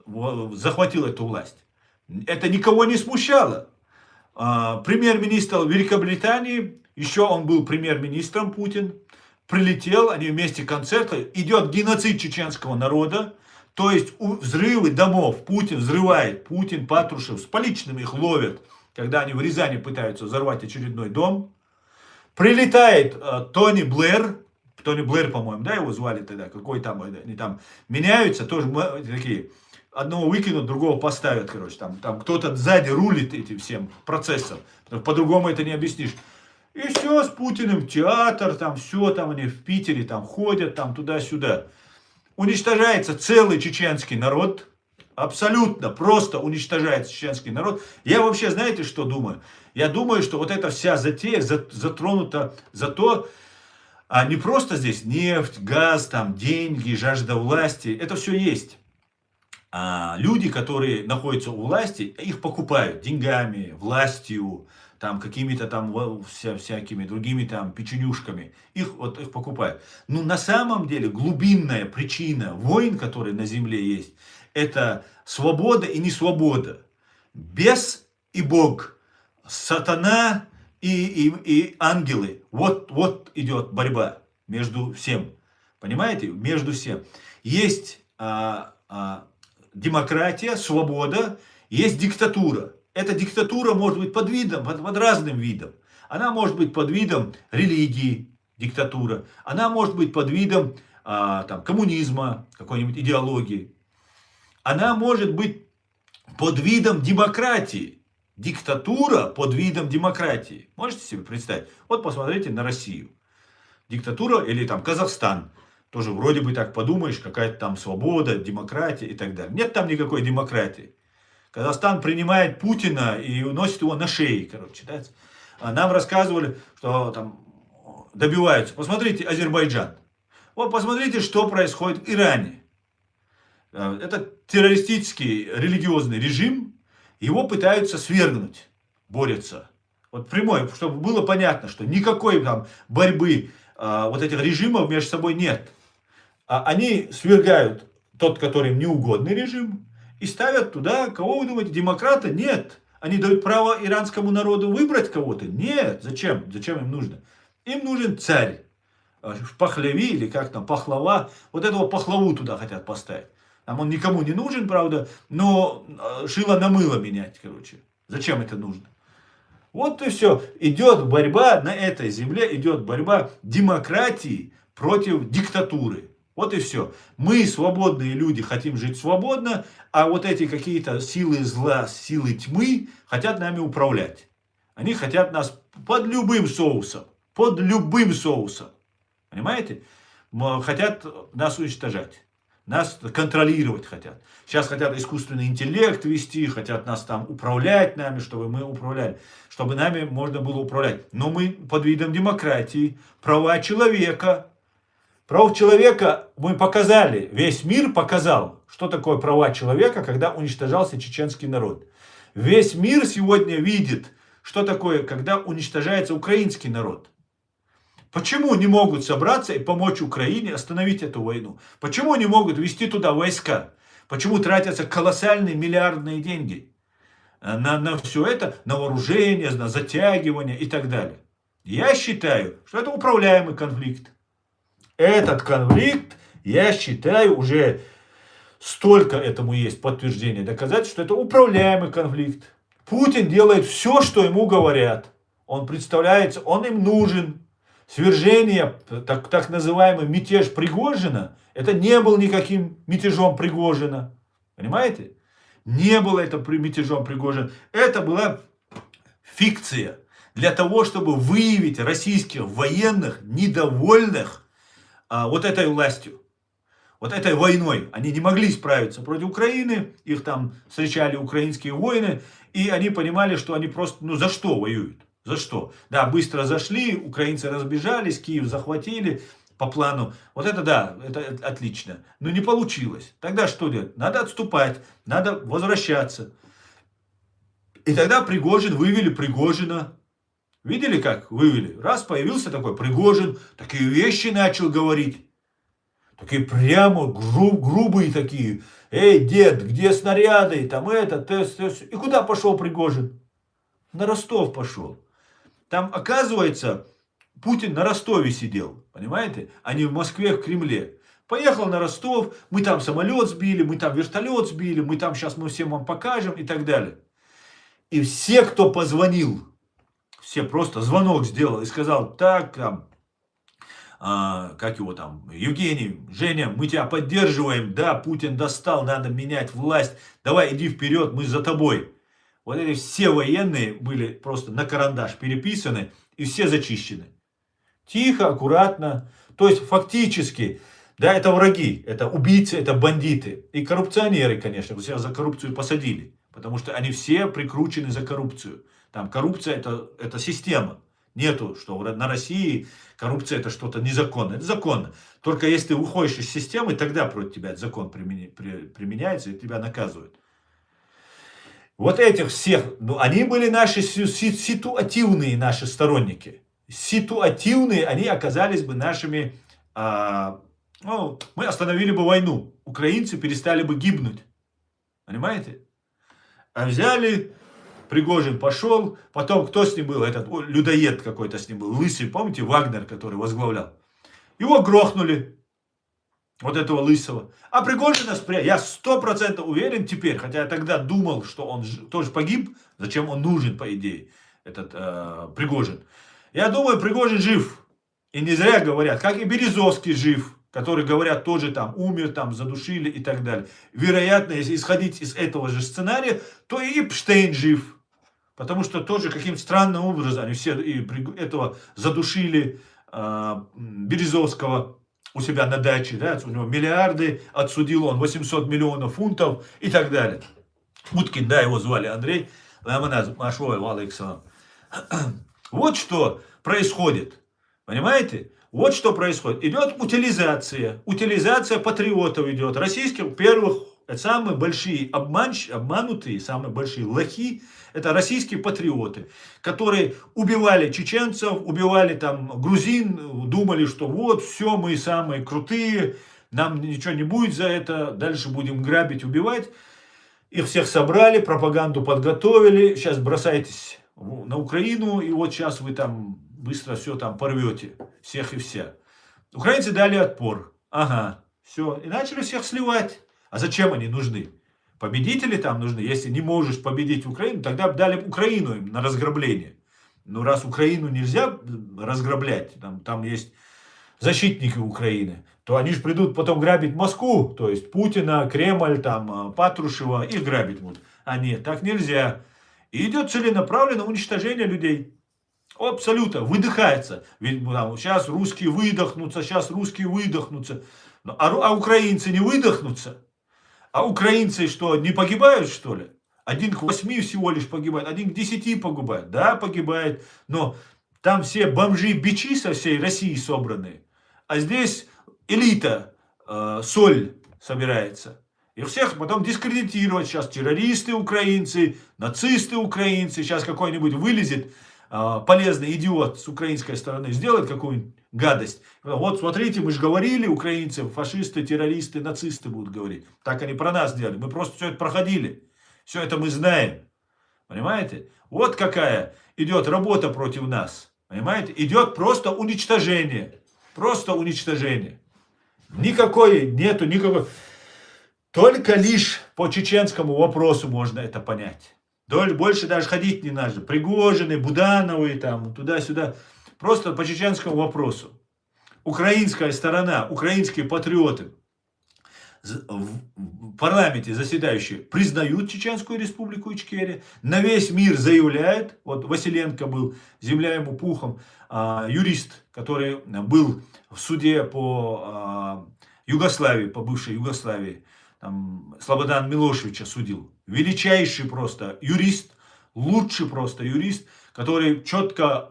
захватил эту власть. Это никого не смущало. Премьер-министр Великобритании, еще он был премьер-министром, Путин, прилетел, они вместе концерты, идет геноцид чеченского народа, то есть взрывы домов, Путин взрывает, Путин, Патрушев, с поличным их ловят, когда они в Рязани пытаются взорвать очередной дом. Прилетает Тони Блэр, по-моему, да, его звали тогда, какой там, они там меняются, тоже такие, одного выкинут, другого поставят, короче, там кто-то сзади рулит этим всем процессом, по-другому это не объяснишь. И все, с Путиным театр, там все, там они в Питере там ходят, там туда-сюда. Уничтожается целый чеченский народ, абсолютно просто уничтожается чеченский народ. Я вообще, знаете, что думаю? Я думаю, что вот эта вся затея затронута за то, а не просто здесь нефть, газ, там деньги, жажда власти, это все есть. А люди, которые находятся у власти, их покупают деньгами, властью, там какими-то там всякими другими там печенюшками. Их покупают. Но на самом деле глубинная причина войн, которые на земле есть, это свобода и несвобода. Бес и Бог, сатана и ангелы. Вот идет борьба между всем. Понимаете? Между всем. Есть демократия, свобода, есть диктатура. Эта диктатура может быть под разным видом. Она может быть под видом религии, диктатура. Она может быть под видом коммунизма, какой-нибудь идеологии. Она может быть под видом демократии. Диктатура под видом демократии. Можете себе представить? Вот посмотрите на Россию. Диктатура или там Казахстан. Тоже вроде бы так подумаешь, какая-то там свобода, демократия и так далее. Нет там никакой демократии. Казахстан принимает Путина и уносит его на шее, короче. Да? А нам рассказывали, что там добиваются. Посмотрите, Азербайджан. Вот посмотрите, что происходит в Иране. Это террористический религиозный режим. Его пытаются свергнуть, борются. Вот прямой, чтобы было понятно, что никакой там борьбы вот этих режимов между собой нет. Они свергают тот, который им неугодный режим, и ставят туда, кого вы думаете, демократа? Нет. Они дают право иранскому народу выбрать кого-то? Нет. Зачем? Зачем им нужно? Им нужен царь. В Пахлави или как там, Пахлава. Вот этого Пахлаву туда хотят поставить. Там он никому не нужен, правда, но шило на мыло менять, короче. Зачем это нужно? Вот и все. Идет борьба на этой земле, идет борьба демократии против диктатуры. Вот и все. Мы, свободные люди, хотим жить свободно, а вот эти какие-то силы зла, силы тьмы хотят нами управлять. Они хотят нас под любым соусом. Под любым соусом. Понимаете? хотят нас уничтожать. Нас контролировать хотят. Сейчас хотят искусственный интеллект вести, хотят нас там управлять нами, чтобы мы управляли, чтобы нами можно было управлять. Но мы под видом демократии, права человека. Прав человека мы показали, весь мир показал, что такое права человека, когда уничтожался чеченский народ. Весь мир сегодня видит, что такое, когда уничтожается украинский народ. Почему не могут собраться и помочь Украине остановить эту войну? Почему не могут вести туда войска? Почему тратятся колоссальные миллиардные деньги на все это, на вооружение, на затягивание и так далее? Я считаю, что это управляемый конфликт. Этот конфликт, я считаю, уже столько этому есть подтверждений, доказательств, что это управляемый конфликт. Путин делает все, что ему говорят. Он представляется, он им нужен. Свержение, так называемый мятеж Пригожина, это не был никаким мятежом Пригожина. Понимаете? Не было это мятежом Пригожина. Это была фикция для того, чтобы выявить российских военных, недовольных вот этой властью, вот этой войной. Они не могли справиться против Украины, их там встречали украинские воины, и они понимали, что они просто, за что воюют? За что? Да, быстро зашли, украинцы разбежались, Киев захватили по плану. Вот это да, это отлично. Но не получилось. Тогда что делать? Надо отступать, надо возвращаться. И тогда вывели Пригожина. Видели, как вывели? Раз появился такой Пригожин, такие вещи начал говорить. Такие прямо грубые такие. Эй, дед, где снаряды? Там это. И куда пошел Пригожин? На Ростов пошел. Там, оказывается, Путин на Ростове сидел, понимаете? А не в Москве, в Кремле. Поехал на Ростов, мы там самолет сбили, мы там вертолет сбили, мы всем вам покажем и так далее. И все, кто позвонил, все просто звонок сделал и сказал, так, там, Евгений, Женя, мы тебя поддерживаем, да, Путин достал, надо менять власть, давай иди вперед, мы за тобой. Вот эти все военные были просто на карандаш переписаны и все зачищены. Тихо, аккуратно. То есть фактически, да, это враги, это убийцы, это бандиты. И коррупционеры, конечно, всех за коррупцию посадили. Потому что они все прикручены за коррупцию. Там коррупция это система. Нету, что на России коррупция это что-то незаконное. Это законно. Только если ты выходишь из системы, тогда против тебя этот закон применяется и тебя наказывают. Вот этих всех, они были наши ситуативные наши сторонники. Ситуативные, они оказались бы нашими, мы остановили бы войну. Украинцы перестали бы гибнуть. Понимаете? А взяли, Пригожин пошел, потом кто с ним был? Этот людоед какой-то с ним был, лысый, помните, Вагнер, который возглавлял. Его грохнули. Вот этого лысого. А Пригожина спрятали. Я 100% уверен теперь, хотя я тогда думал, что он тоже погиб. Зачем он нужен, по идее, этот Пригожин. Я думаю, Пригожин жив. И не зря говорят, как и Березовский жив. Который, говорят, тоже там умер, там задушили и так далее. Вероятно, если исходить из этого же сценария, то и Эпштейн жив. Потому что тоже каким-то странным образом они все этого задушили, Березовского. У себя на даче, да, у него миллиарды, отсудил он 800 миллионов фунтов и так далее. Уткин, да, его звали Андрей. Вот что происходит. Понимаете? Вот что происходит. Идет утилизация. Утилизация патриотов идет. Российских первых, самые большие обманутые, самые большие лохи, это российские патриоты, которые убивали чеченцев, убивали там грузин, думали, что вот, все, мы самые крутые, нам ничего не будет за это, дальше будем грабить, убивать. Их всех собрали, пропаганду подготовили, сейчас бросайтесь на Украину, и вот сейчас вы там быстро все там порвете, всех и вся. Украинцы дали отпор, ага, все, и начали всех сливать. А зачем они нужны? Победители там нужны. Если не можешь победить Украину, тогда дали Украину им на разграбление. Но раз Украину нельзя разграблять, там есть защитники Украины, то они же придут потом грабить Москву. То есть Путина, Кремль, там, Патрушева, их грабить будут. А нет, так нельзя. И идет целенаправленное уничтожение людей. Абсолютно, выдыхается. Ведь там, сейчас русские выдохнутся, сейчас русские выдохнутся. А украинцы не выдохнутся? А украинцы что, не погибают, что ли? 1 к 8 всего лишь погибает, 1 к 10 погибает. Да, погибает, но там все бомжи-бичи со всей России собраны. А здесь элита, соль собирается. И всех потом дискредитировать. Сейчас террористы украинцы, нацисты украинцы. Сейчас какой-нибудь вылезет полезный идиот с украинской стороны, сделает какую-нибудь гадость. Вот смотрите, мы же говорили, украинцы, фашисты, террористы, нацисты будут говорить. Так они про нас делали. Мы просто все это проходили. Все это мы знаем. Понимаете? Вот какая идет работа против нас. Понимаете? Идет просто уничтожение. Просто уничтожение. Нету никакой. Только лишь по чеченскому вопросу можно это понять. Больше даже ходить не надо. Пригожины, Будановы, там, туда-сюда. Просто по чеченскому вопросу. Украинская сторона, украинские патриоты в парламенте заседающие признают Чеченскую республику Ичкерия. На весь мир заявляют. Вот Василенко был, земля ему пухом, юрист, который был в суде по Югославии, по бывшей Югославии. Там Слободан Милошевича судил. Величайший просто юрист, лучший просто юрист, который четко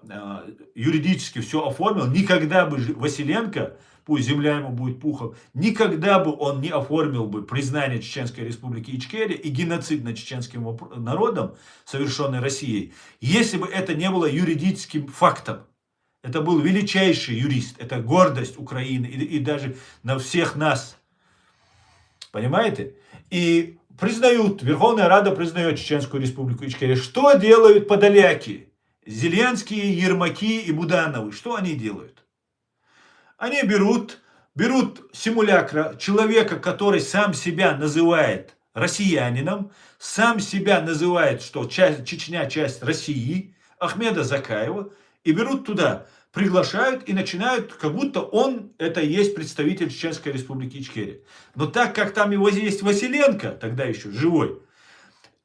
юридически все оформил. Никогда бы Василенко, пусть земля ему будет пухом, никогда бы он не оформил бы признание Чеченской республики Ичкерия и геноцид над чеченским народом, совершенный Россией, если бы это не было юридическим фактом. Это был величайший юрист, это гордость Украины и даже на всех нас. Понимаете? И признают, Верховная Рада признает Чеченскую республику Ичкерия. Что делают подоляки? Зеленские, Ермаки и Будановы. Что они делают? Они берут симулякра, человека, который сам себя называет россиянином, сам себя называет, что Чечня часть России, Ахмеда Закаева, и берут туда, приглашают и начинают, как будто он это и есть представитель Чеченской республики Ичкерия. Но так как там его есть Василенко, тогда еще живой,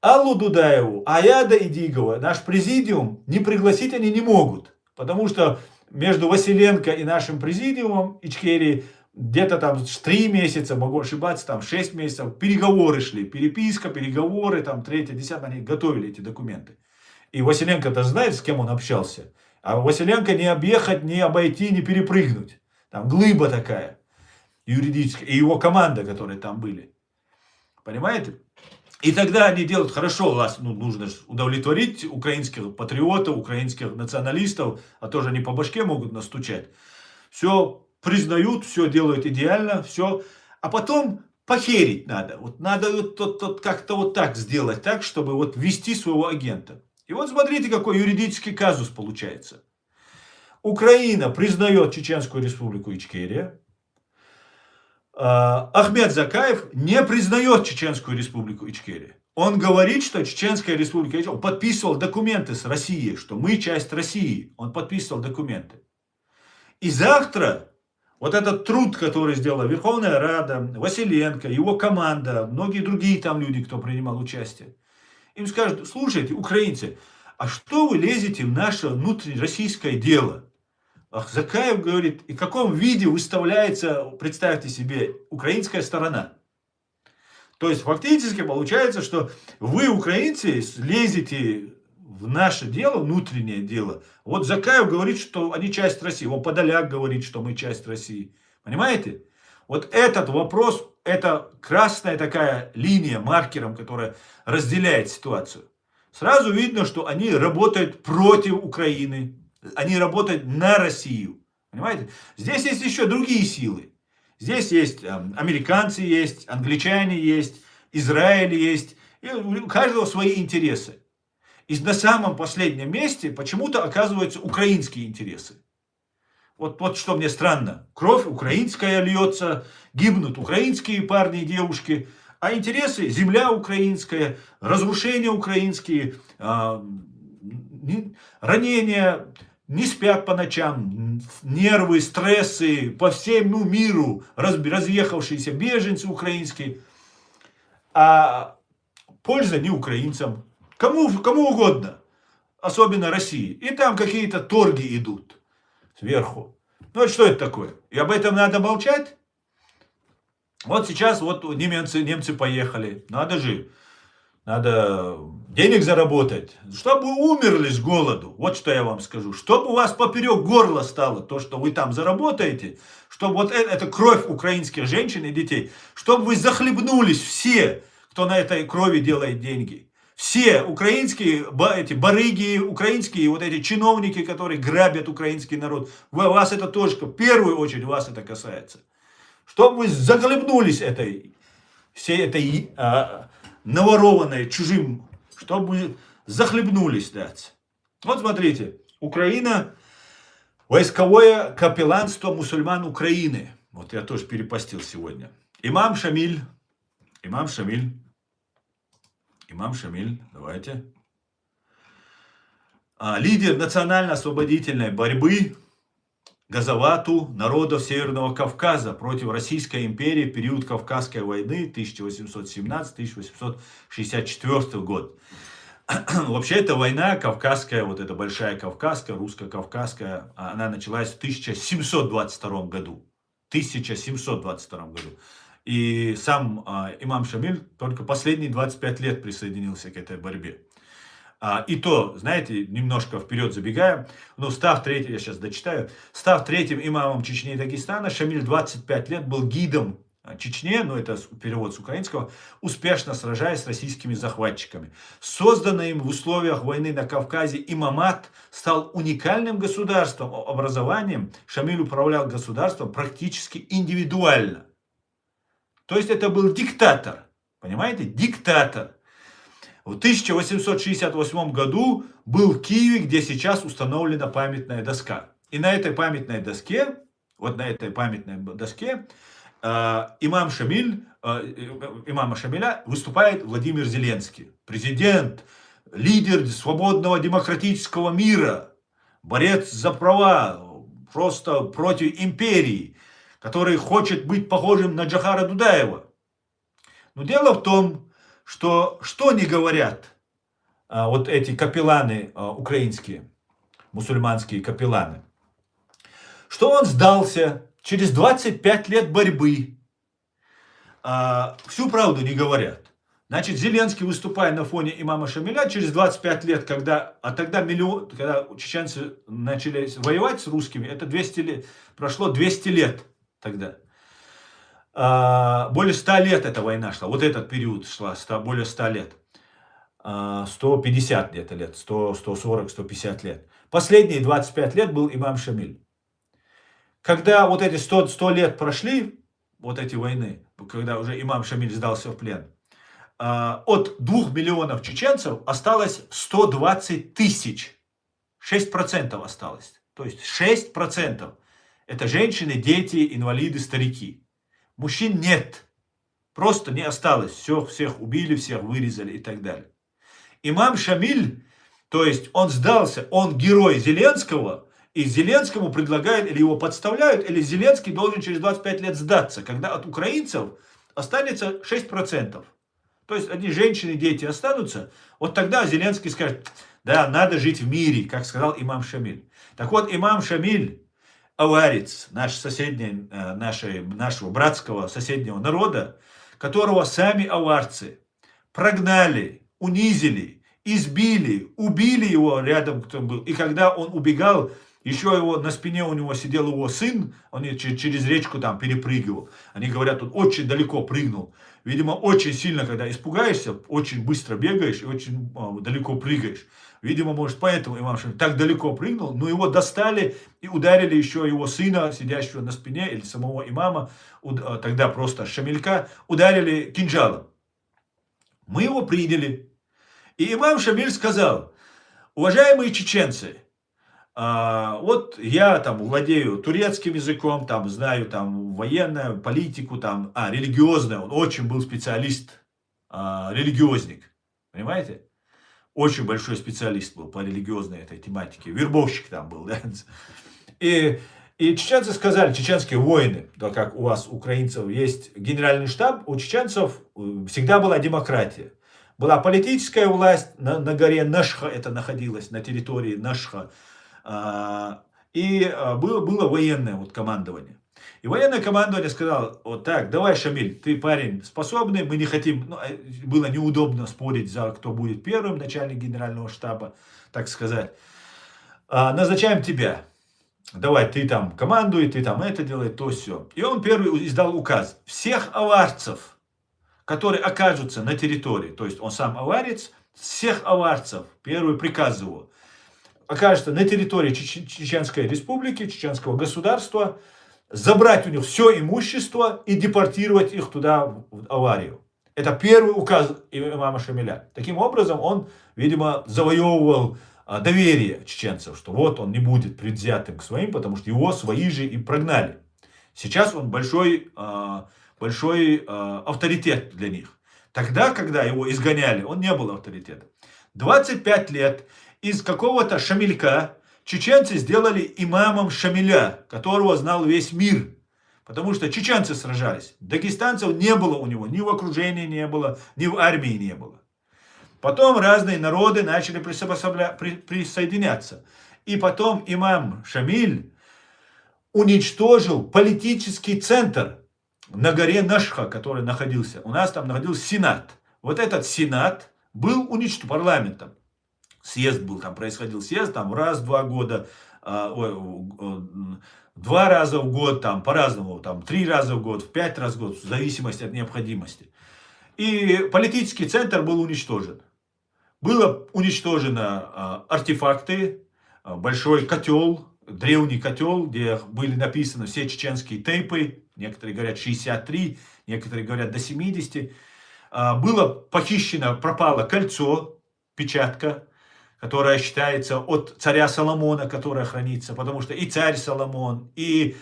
Аллу Дудаеву, Аяда Идигова, наш президиум, не пригласить они не могут. Потому что между Василенко и нашим президиумом Ичкерии где-то там 3 месяца, могу ошибаться, там 6 месяцев, переговоры шли, переписка, переговоры, там 3-10, они готовили эти документы. И Василенко-то знает, с кем он общался. А Василенко не объехать, не обойти, не перепрыгнуть. Там глыба такая юридическая. И его команда, которые там были. Понимаете? И тогда они делают, хорошо, нужно удовлетворить украинских патриотов, украинских националистов, а тоже они по башке могут настучать. Все признают, все делают идеально, все. А потом похерить надо. Вот надо как-то вот так сделать, так, чтобы вот ввести своего агента. И вот смотрите, какой юридический казус получается. Украина признает Чеченскую республику Ичкерия. Ахмед Закаев не признает Чеченскую республику Ичкерия. Он говорит, что Чеченская республика Ичкерия, он подписывал документы с Россией, что мы часть России. Он подписывал документы. И завтра вот этот труд, который сделала Верховная Рада, Василенко, его команда, многие другие там люди, кто принимал участие, им скажут: слушайте, украинцы, а что вы лезете в наше внутрироссийское дело? Закаев говорит, и в каком виде выставляется, представьте себе, украинская сторона. То есть фактически получается, что вы, украинцы, лезете в наше дело, внутреннее дело. Вот Закаев говорит, что они часть России. Он Подоляк говорит, что мы часть России. Понимаете? Вот этот вопрос, это красная такая линия, маркером, которая разделяет ситуацию. Сразу видно, что они работают против Украины. Они работают на Россию. Понимаете? Здесь есть еще другие силы. Здесь есть американцы, есть англичане, есть Израиль, есть. И у каждого свои интересы. И на самом последнем месте почему-то оказываются украинские интересы. Вот что мне странно. Кровь украинская льется, гибнут украинские парни и девушки, а интересы земля украинская, разрушения украинские, ранения, не спят по ночам, нервы, стрессы по всему миру, разъехавшиеся беженцы украинские. А польза не украинцам, кому угодно. особенно России. И там какие-то торги идут сверху. Ну, вот что это такое? И об этом надо молчать? Вот сейчас вот немцы поехали. Надо же. Надо денег заработать, чтобы умерли с голоду. Вот что я вам скажу. Чтобы у вас поперек горла стало то, что вы там заработаете, чтобы вот это кровь украинских женщин и детей, чтобы вы захлебнулись все, кто на этой крови делает деньги. Все украинские эти барыги, украинские вот эти чиновники, которые грабят украинский народ. Вас это тоже, в первую очередь, вас это касается. Чтобы вы захлебнулись всей этой наворованной чужим, чтобы захлебнулись, дать. Вот смотрите, Украина, войсковое капелланство мусульман Украины. Вот я тоже перепостил сегодня. Имам Шамиль, давайте. Лидер национально-освободительной борьбы Газавату народов Северного Кавказа против Российской империи в период Кавказской войны 1817-1864 год. Вообще эта война кавказская, вот эта большая кавказская, русско-кавказская, она началась в 1722 году. 1722 году. И сам имам Шамиль только последние 25 лет присоединился к этой борьбе. И то, знаете, немножко вперед забегая, ну, став третьим, я сейчас дочитаю, став третьим имамом Чечни и Дагестана, Шамиль 25 лет был гидом Чечне, ну, это перевод с украинского, успешно сражаясь с российскими захватчиками. Созданный им в условиях войны на Кавказе имамат стал уникальным государством, образованием. Шамиль управлял государством практически индивидуально. То есть это был диктатор, понимаете, диктатор. В 1868 году был в Киеве, где сейчас установлена памятная доска. И на этой памятной доске, имама Шамиля выступает Владимир Зеленский. Президент, лидер свободного демократического мира, борец за права, просто против империи, который хочет быть похожим на Джохара Дудаева. Но дело в том, что не говорят вот эти капелланы украинские, мусульманские капелланы, что он сдался через 25 лет борьбы. Всю правду не говорят. Значит, Зеленский, выступая на фоне имама Шамиля, через 25 лет, когда чеченцы начали воевать с русскими, это 200 лет, прошло 200 лет тогда. Более 100 лет эта война шла, вот этот период шла, более 100 лет. 150 где-то лет, 100, 140, 150 лет. Последние 25 лет был имам Шамиль. Когда вот эти 100 лет прошли, вот эти войны, когда уже имам Шамиль сдался в плен, от 2 миллионов чеченцев осталось 120 тысяч. 6% осталось. То есть 6% это женщины, дети, инвалиды, старики. Мужчин нет. Просто не осталось. Всех убили, всех вырезали и так далее. Имам Шамиль, то есть он сдался, он герой Зеленского, и Зеленскому предлагают, или его подставляют, или Зеленский должен через 25 лет сдаться, когда от украинцев останется 6%. То есть одни женщины, дети останутся, вот тогда Зеленский скажет, да, надо жить в мире, как сказал имам Шамиль. Так вот, имам Шамиль, аварец, нашего братского соседнего народа, которого сами аварцы прогнали, унизили, избили, убили его рядом, кто был. И когда он убегал, еще его на спине у него сидел его сын, он через речку там перепрыгивал. Они говорят, он очень далеко прыгнул. Видимо, очень сильно, когда испугаешься, очень быстро бегаешь и очень далеко прыгаешь. Видимо, может, поэтому имам Шамиль так далеко прыгнул, но его достали и ударили еще его сына, сидящего на спине, или самого имама, тогда просто Шамилька, ударили кинжалом. Мы его приняли. И имам Шамиль сказал, уважаемые чеченцы, вот я там владею турецким языком, там знаю там военную политику, там, религиозную, он очень был специалист, религиозник, понимаете? Очень большой специалист был по религиозной этой тематике, вербовщик там был, да? И чеченцы сказали, чеченские воины, да, как у вас, украинцев, есть генеральный штаб, у чеченцев всегда была демократия. Была политическая власть на горе Нашха, это находилось на территории Нашха, и было военное вот командование. И военное командование сказало: вот так, давай, Шамиль, ты парень способный, мы не хотим, ну, было неудобно спорить за кто будет первым, начальник генерального штаба, так сказать. Назначаем тебя. Давай, ты там командуй, ты там это делай, то все. И он первый издал указ. Всех аварцев, которые окажутся на территории, то есть он сам аварец, всех аварцев, первый приказ его, окажется на территории Чеченской республики, Чеченского государства, забрать у них все имущество и депортировать их туда, в аварию. Это первый указ имама Шамиля. Таким образом, он, видимо, завоевывал доверие чеченцев, что вот он не будет предвзятым к своим, потому что его свои же и прогнали. Сейчас он большой авторитет для них. Тогда, когда его изгоняли, он не был авторитетом. 25 лет из какого-то Шамилька чеченцы сделали имамом Шамиля, которого знал весь мир. Потому что чеченцы сражались. Дагестанцев не было у него, ни в окружении не было, ни в армии не было. Потом разные народы начали присоединяться. И потом имам Шамиль уничтожил политический центр на горе Нашха, который находился. У нас там находился Сенат. Вот этот Сенат был уничтожен парламентом. Съезд был, там происходил съезд, там раз в 2 года, 2 раза в год, там по-разному, там 3 раза в год, в 5 раз в год, в зависимости от необходимости. И политический центр был уничтожен. Было уничтожено артефакты, большой котел, древний котел, где были написаны все чеченские тейпы, некоторые говорят 63, некоторые говорят до 70. Было похищено, пропало кольцо, печатка, которая считается от царя Соломона, которая хранится, потому что и царь Соломон, и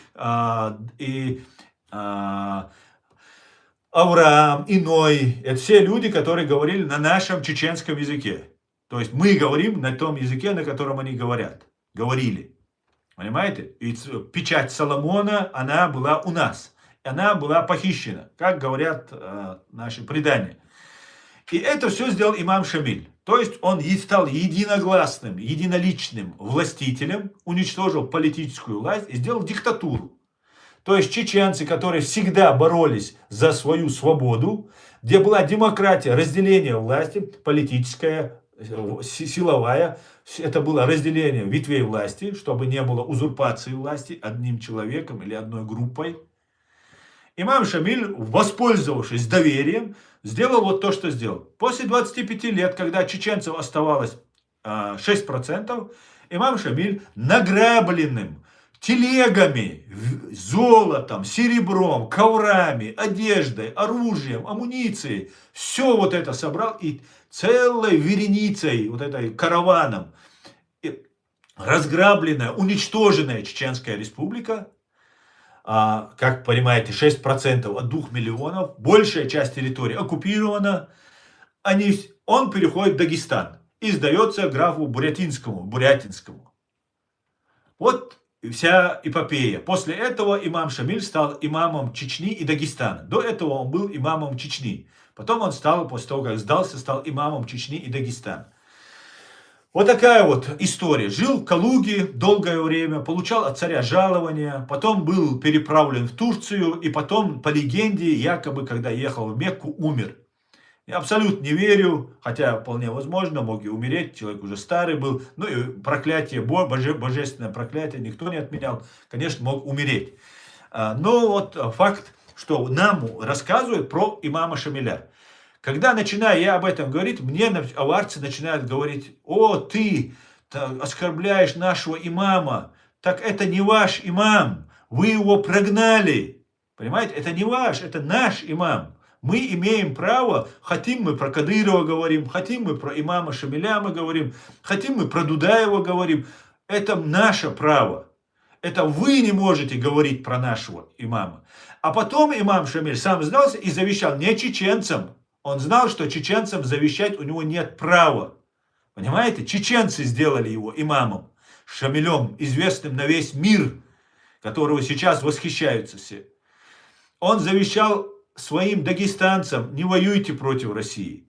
Авраам, и Ной, это все люди, которые говорили на нашем чеченском языке. То есть мы говорим на том языке, на котором они говорили. Понимаете? И печать Соломона, она была у нас. Она была похищена, как говорят наши предания. И это все сделал имам Шамиль. То есть он стал единогласным, единоличным властителем, уничтожил политическую власть и сделал диктатуру. То есть чеченцы, которые всегда боролись за свою свободу, где была демократия, разделение власти, политическая, силовая, это было разделение ветвей власти, чтобы не было узурпации власти одним человеком или одной группой. Имам Шамиль, воспользовавшись доверием, сделал вот то, что сделал. После 25 лет, когда чеченцев оставалось 6%, имам Шамиль награбленным телегами, золотом, серебром, коврами, одеждой, оружием, амуницией, все вот это собрал и целой вереницей, вот этой караваном, разграбленная, уничтоженная Чеченская республика, как понимаете, 6% от 2 миллионов, большая часть территории оккупирована, он переходит в Дагестан и сдается графу Бурятинскому. Вот вся эпопея. После этого имам Шамиль стал имамом Чечни и Дагестана. До этого он был имамом Чечни. Потом он стал, после того, как сдался, стал имамом Чечни и Дагестана. Вот такая вот история. Жил в Калуге долгое время, получал от царя жалования, потом был переправлен в Турцию, и потом, по легенде, якобы, когда ехал в Мекку, умер. Я абсолютно не верю, хотя вполне возможно, мог и умереть, человек уже старый был, ну и проклятие, божественное проклятие никто не отменял, конечно, мог умереть. Но вот факт, что нам рассказывают про имама Шамиля. Когда начинаю я об этом говорить, мне аварцы начинают говорить: о, ты оскорбляешь нашего имама, так это не ваш имам, вы его прогнали. Понимаете, это не ваш, это наш имам. Мы имеем право, хотим мы про Кадырова говорим, хотим мы про имама Шамиля мы говорим, хотим мы про Дудаева говорим. Это наше право. Это вы не можете говорить про нашего имама. А потом имам Шамиль сам сдался и завещал не чеченцам. Он знал, что чеченцам завещать у него нет права. Понимаете? Чеченцы сделали его имамом, Шамилем, известным на весь мир, которого сейчас восхищаются все. Он завещал своим дагестанцам: не воюйте против России.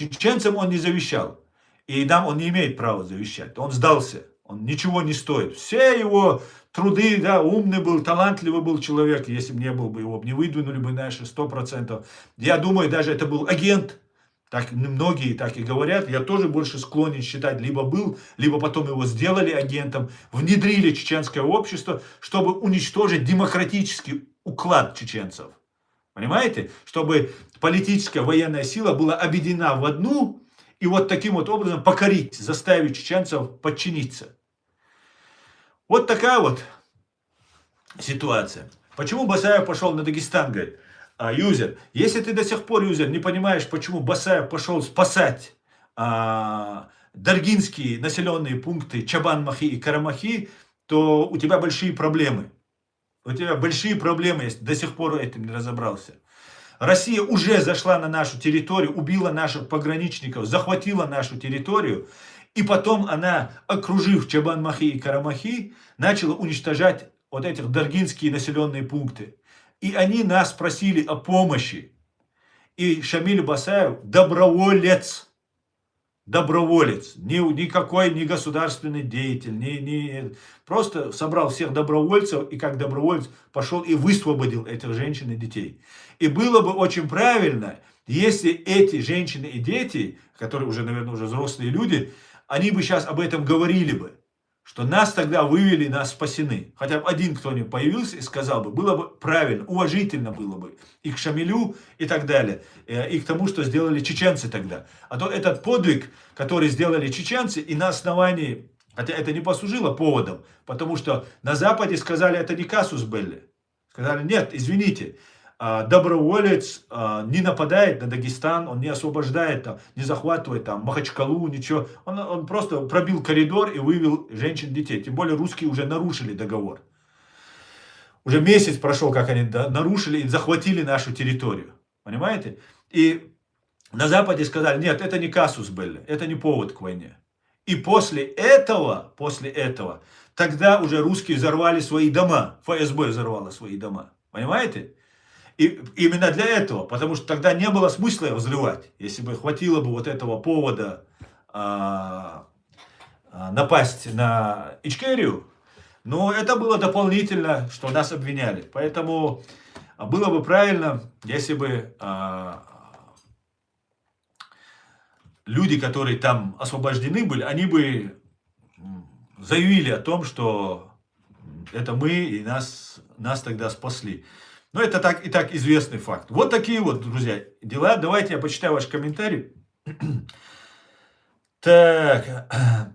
Чеченцам он не завещал. И нам он не имеет права завещать. Он сдался. Он ничего не стоит. Все его труды, да, умный был, талантливый был человек. Если бы не был бы, его не выдвинули бы наши 100%. Я думаю, даже это был агент. Так многие так и говорят. Я тоже больше склонен считать, либо был, либо потом его сделали агентом, внедрили чеченское общество, чтобы уничтожить демократический уклад чеченцев. Понимаете? Чтобы политическая военная сила была объединена в одну, и вот таким вот образом покорить, заставить чеченцев подчиниться. Вот такая вот ситуация. Почему Басаев пошел на Дагестан, говорит? Юзер, если ты до сих пор, юзер, не понимаешь, почему Басаев пошел спасать даргинские населенные пункты Чабан-Махи и Карамахи, то у тебя большие проблемы. У тебя большие проблемы, если до сих пор этим не разобрался. Россия уже зашла на нашу территорию, убила наших пограничников, захватила нашу территорию. И потом она, окружив Чабан-Махи и Карамахи, начала уничтожать вот этих даргинские населенные пункты. И они нас просили о помощи. И Шамиль Басаев доброволец. Доброволец. Никакой не государственный деятель. Просто собрал всех добровольцев и как доброволец пошел и высвободил этих женщин и детей. И было бы очень правильно, если эти женщины и дети, которые уже, наверное, уже взрослые люди, они бы сейчас об этом говорили бы. Что нас тогда вывели, нас спасены. Хотя бы один кто-нибудь появился и сказал бы, было бы правильно, уважительно было бы и к Шамилю и так далее, и к тому, что сделали чеченцы тогда. А то этот подвиг, который сделали чеченцы, и на основании, хотя это не послужило поводом, потому что на Западе сказали, это не казус белли. Сказали, нет, извините, доброволец не нападает на Дагестан, он не освобождает, там, не захватывает там, Махачкалу, ничего. Он просто пробил коридор и вывел женщин, детей. Тем более русские уже нарушили договор. Уже месяц прошел, как они нарушили и захватили нашу территорию. Понимаете? И на Западе сказали, нет, это не казус белли, это не повод к войне. И после этого, тогда уже русские взорвали свои дома. ФСБ взорвало свои дома. Понимаете? И именно для этого, потому что тогда не было смысла взрывать. Если бы хватило бы вот этого повода напасть на Ичкерию, но это было дополнительно, что нас обвиняли. Поэтому было бы правильно, если бы люди, которые там освобождены были, они бы заявили о том, что это мы и нас тогда спасли. Но это так и так известный факт. Вот такие вот, друзья, дела. Давайте я почитаю ваш комментарий. Так.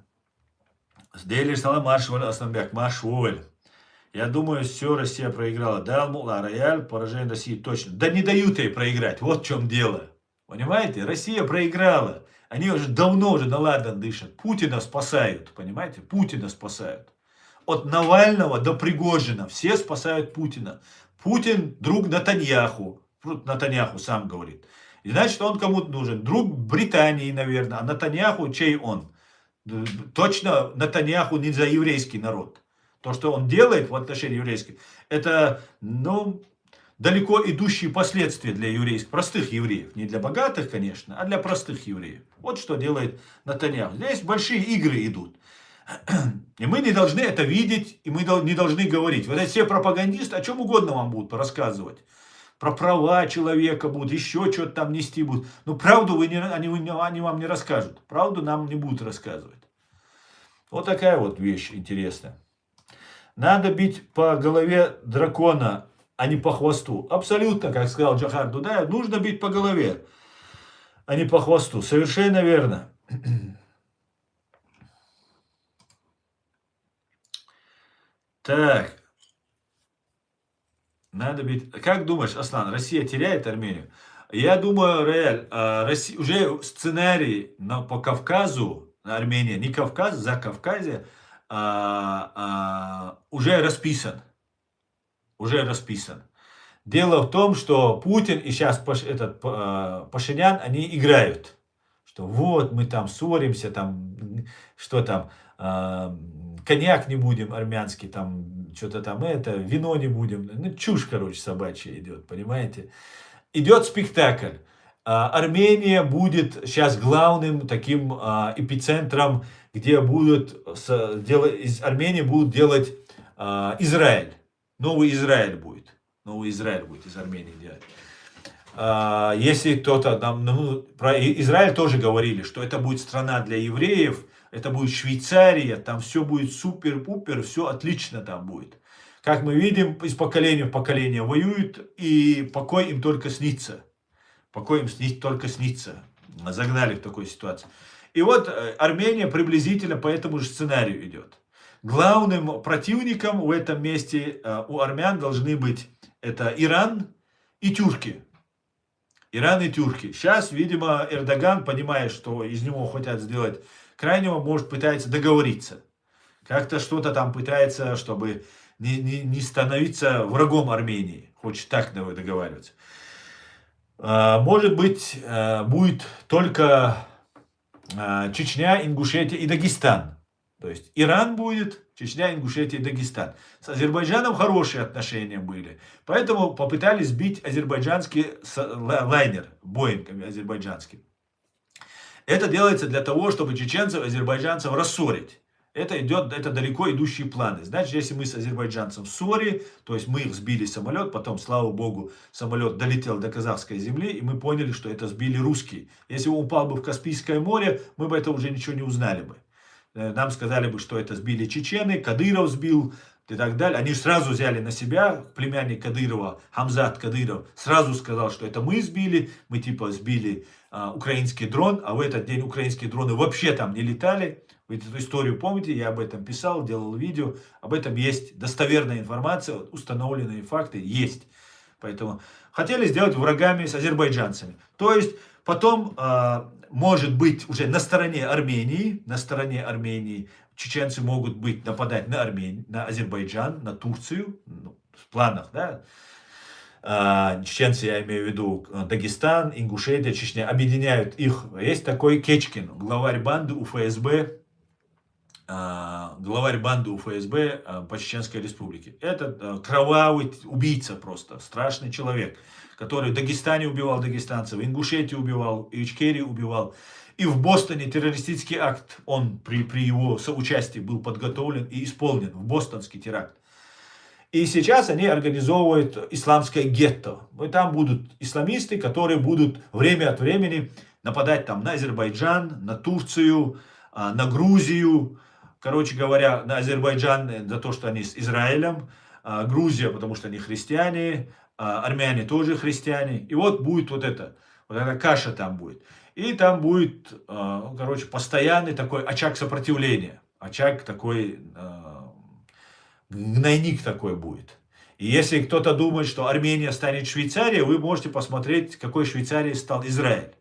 Сделали слова Маршваль Асланбек. Маршваль. Я думаю, все, Россия проиграла. Да, Мула, Рояль, поражение России точно. Да не дают ей проиграть. Вот в чем дело. Понимаете? Россия проиграла. Они уже давно уже на ладан дышат. Путина спасают. Понимаете? Путина спасают. От Навального до Пригожина. Все спасают Путина. Путин друг Натаньяху. Натаньяху сам говорит. И значит, он кому-то нужен. Друг Британии, наверное. А Натаньяху чей он? Точно Натаньяху не за еврейский народ. То, что он делает в отношении еврейских, это, далеко идущие последствия для еврейских, простых евреев. Не для богатых, конечно, а для простых евреев. Вот что делает Натаньяху. Здесь большие игры идут. И мы не должны это видеть, и мы не должны говорить. Вот эти все пропагандисты о чем угодно вам будут рассказывать. Про права человека будут, еще что-то там нести будут. Но правду они вам не расскажут. Правду нам не будут рассказывать. Вот такая вот вещь интересная. Надо бить по голове дракона, а не по хвосту. Абсолютно, как сказал Джохар Дудаев, нужно бить по голове, а не по хвосту. Совершенно верно. Так. Надо бить. Как думаешь, Аслан, Россия теряет Армению? Я думаю, Реаль, уже сценарий по Кавказу, Армения, не Кавказ, за Кавказе, уже расписан. Уже расписан. Дело в том, что Путин и сейчас Пашинян, они играют. Что вот мы там ссоримся, там, что там, коньяк не будем армянский, там, что-то там вино не будем. Ну, чушь, короче, собачья идет, понимаете? Идет спектакль. Армения будет сейчас главным таким эпицентром, где из Армении будут делать Израиль. Новый Израиль будет. Новый Израиль будет из Армении делать. Если кто-то там, про Израиль тоже говорили, что это будет страна для евреев, это будет Швейцария, там все будет супер-пупер, все отлично там будет. Как мы видим, из поколения в поколение воюют, и покой им только снится. Покой им только снится. Загнали в такую ситуацию. И вот Армения приблизительно по этому же сценарию идет. Главным противником в этом месте у армян должны быть это Иран и тюрки. Иран и тюрки. Сейчас, видимо, Эрдоган, понимая, что из него хотят сделать крайнего, может, пытается договориться. Как-то что-то там пытается, чтобы не становиться врагом Армении. Хочет так договариваться. Может быть, будет только Чечня, Ингушетия и Дагестан. То есть Иран будет, Чечня, Ингушетия и Дагестан. С Азербайджаном хорошие отношения были. Поэтому попытались сбить азербайджанский лайнер, Боинг азербайджанский. Это делается для того, чтобы чеченцев и азербайджанцев рассорить. Это далеко идущие планы. Значит, если мы с азербайджанцем в ссоре, то есть мы их сбили самолет, потом, слава богу, самолет долетел до казахской земли, и мы поняли, что это сбили русские. Если он упал бы в Каспийское море, мы бы это уже ничего не узнали бы. Нам сказали бы, что это сбили чечены, Кадыров сбил и так далее. Они сразу взяли на себя, племянник Кадырова, Хамзат Кадыров, сразу сказал, что это мы сбили, мы типа сбили украинский дрон, а в этот день украинские дроны вообще там не летали. Вы эту историю помните, я об этом писал, делал видео, об этом есть достоверная информация, установленные факты есть. Поэтому хотели сделать врагами с азербайджанцами. То есть потом, может быть, уже на стороне Армении чеченцы могут быть нападать на Армению, на Азербайджан, на Турцию, в планах, да. Чеченцы, я имею в виду Дагестан, Ингушетия, Чечня, объединяют их. Есть такой Кечкин, главарь банды УФСБ, по Чеченской Республике. Это кровавый убийца просто, страшный человек, который в Дагестане убивал дагестанцев, в Ингушетии убивал, и в Ичкерии убивал. И в Бостоне террористический акт, он при его соучастии был подготовлен и исполнен, в бостонский теракт. И сейчас они организовывают исламское гетто. И там будут исламисты, которые будут время от времени нападать там на Азербайджан, на Турцию, на Грузию. Короче говоря, на Азербайджан за то, что они с Израилем, Грузия, потому что они христиане, армяне тоже христиане. И вот будет вот эта каша там будет. И там будет, короче, постоянный такой очаг сопротивления. Очаг такой, гнойник такой будет. И если кто-то думает, что Армения станет Швейцарией, вы можете посмотреть, какой Швейцарией стал Израиль.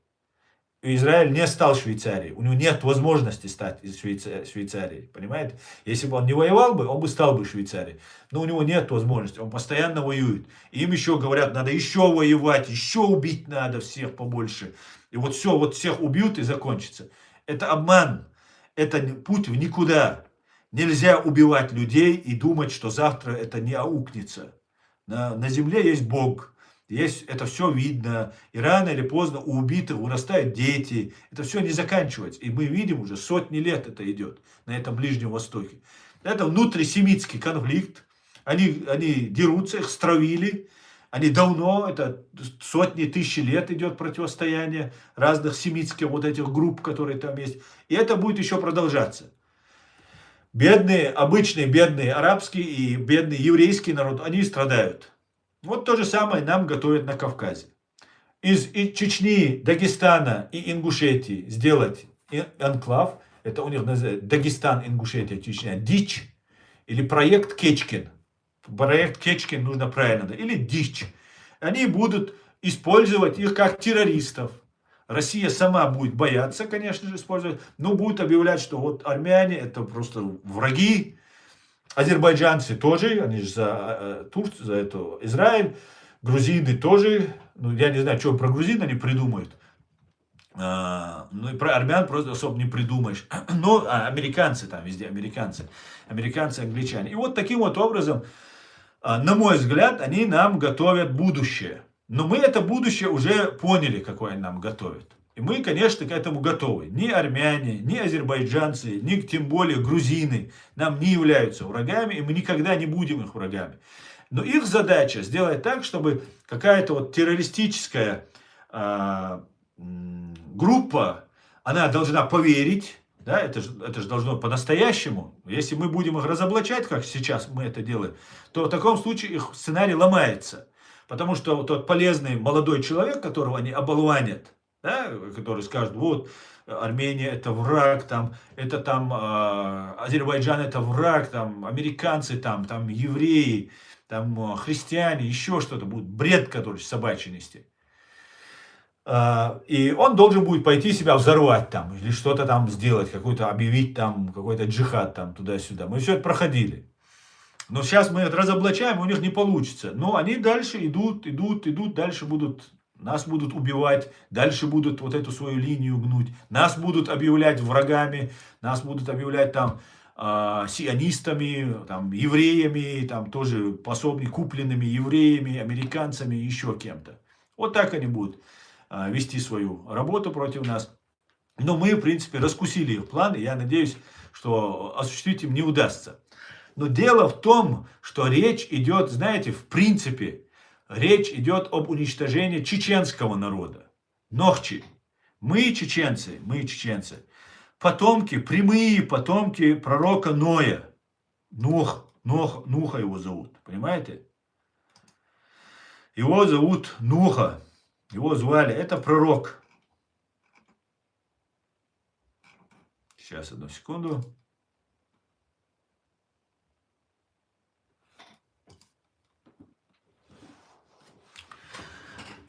Израиль не стал Швейцарией. У него нет возможности стать Швейцарией. Понимаете? Если бы он не воевал бы, он бы стал бы Швейцарией. Но у него нет возможности. Он постоянно воюет. И им еще говорят, надо еще воевать, еще убить надо всех побольше. И вот все, вот всех убьют и закончится. Это обман. Это путь в никуда. Нельзя убивать людей и думать, что завтра это не аукнется. На земле есть Бог. Это все видно. И рано или поздно у убитых вырастают дети. Это все не заканчивается. И мы видим уже сотни лет это идет на этом Ближнем Востоке. Это внутрисемитский конфликт. Они дерутся, их стравили. Они давно, это сотни, тысячи лет идет противостояние разных семитских вот этих групп, которые там есть. И это будет еще продолжаться. Бедные, обычные бедные арабские и бедный еврейский народ, они страдают. Вот то же самое нам готовят на Кавказе. Из Чечни, Дагестана и Ингушетии сделать анклав, это у них называется Дагестан, Ингушетия, Чечня, Дичь, или проект Кечкин. Проект Кечкин нужно правильно, да, или Дичь. Они будут использовать их как террористов. Россия сама будет бояться, конечно же, использовать, но будет объявлять, что вот армяне это просто враги. Азербайджанцы тоже, они же за Турцию, за это Израиль. Грузины тоже. Ну, я не знаю, что про грузин они придумают. Ну, и про армян просто особо не придумаешь. Но американцы там везде, американцы, англичане. И вот таким вот образом, на мой взгляд, они нам готовят будущее. Но мы это будущее уже поняли, какое нам готовят. И мы, конечно, к этому готовы. Ни армяне, ни азербайджанцы, ни тем более грузины нам не являются врагами, и мы никогда не будем их врагами. Но их задача сделать так, чтобы какая-то вот террористическая группа, она должна поверить, да, это же должно по-настоящему. Если мы будем их разоблачать, как сейчас мы это делаем, то в таком случае их сценарий ломается. Потому что тот полезный молодой человек, которого они оболванят, да, который скажет, вот, Армения это враг, там, это там Азербайджан это враг, там, американцы, там евреи, там, христиане, еще что-то, будет бред, который собачий нести. И он должен будет пойти себя взорвать там, или что-то там сделать, какой-то объявить там, какой-то джихад там, туда-сюда. Мы все это проходили. Но сейчас мы это разоблачаем, у них не получится. Но они дальше идут, дальше нас будут убивать, дальше будут вот эту свою линию гнуть, нас будут объявлять врагами, нас будут объявлять там сионистами, там, евреями, там тоже купленными евреями, американцами, еще кем-то. Вот так они будут вести свою работу против нас. Но мы, в принципе, раскусили их планы. Я надеюсь, что осуществить им не удастся. Но дело в том, что речь идет, знаете, в принципе, речь идет об уничтожении чеченского народа. Нохчи. Мы чеченцы, потомки, прямые потомки пророка Ноя. Нуха его зовут, понимаете? Его зовут Нуха. Его звали, это пророк. Сейчас, одну секунду.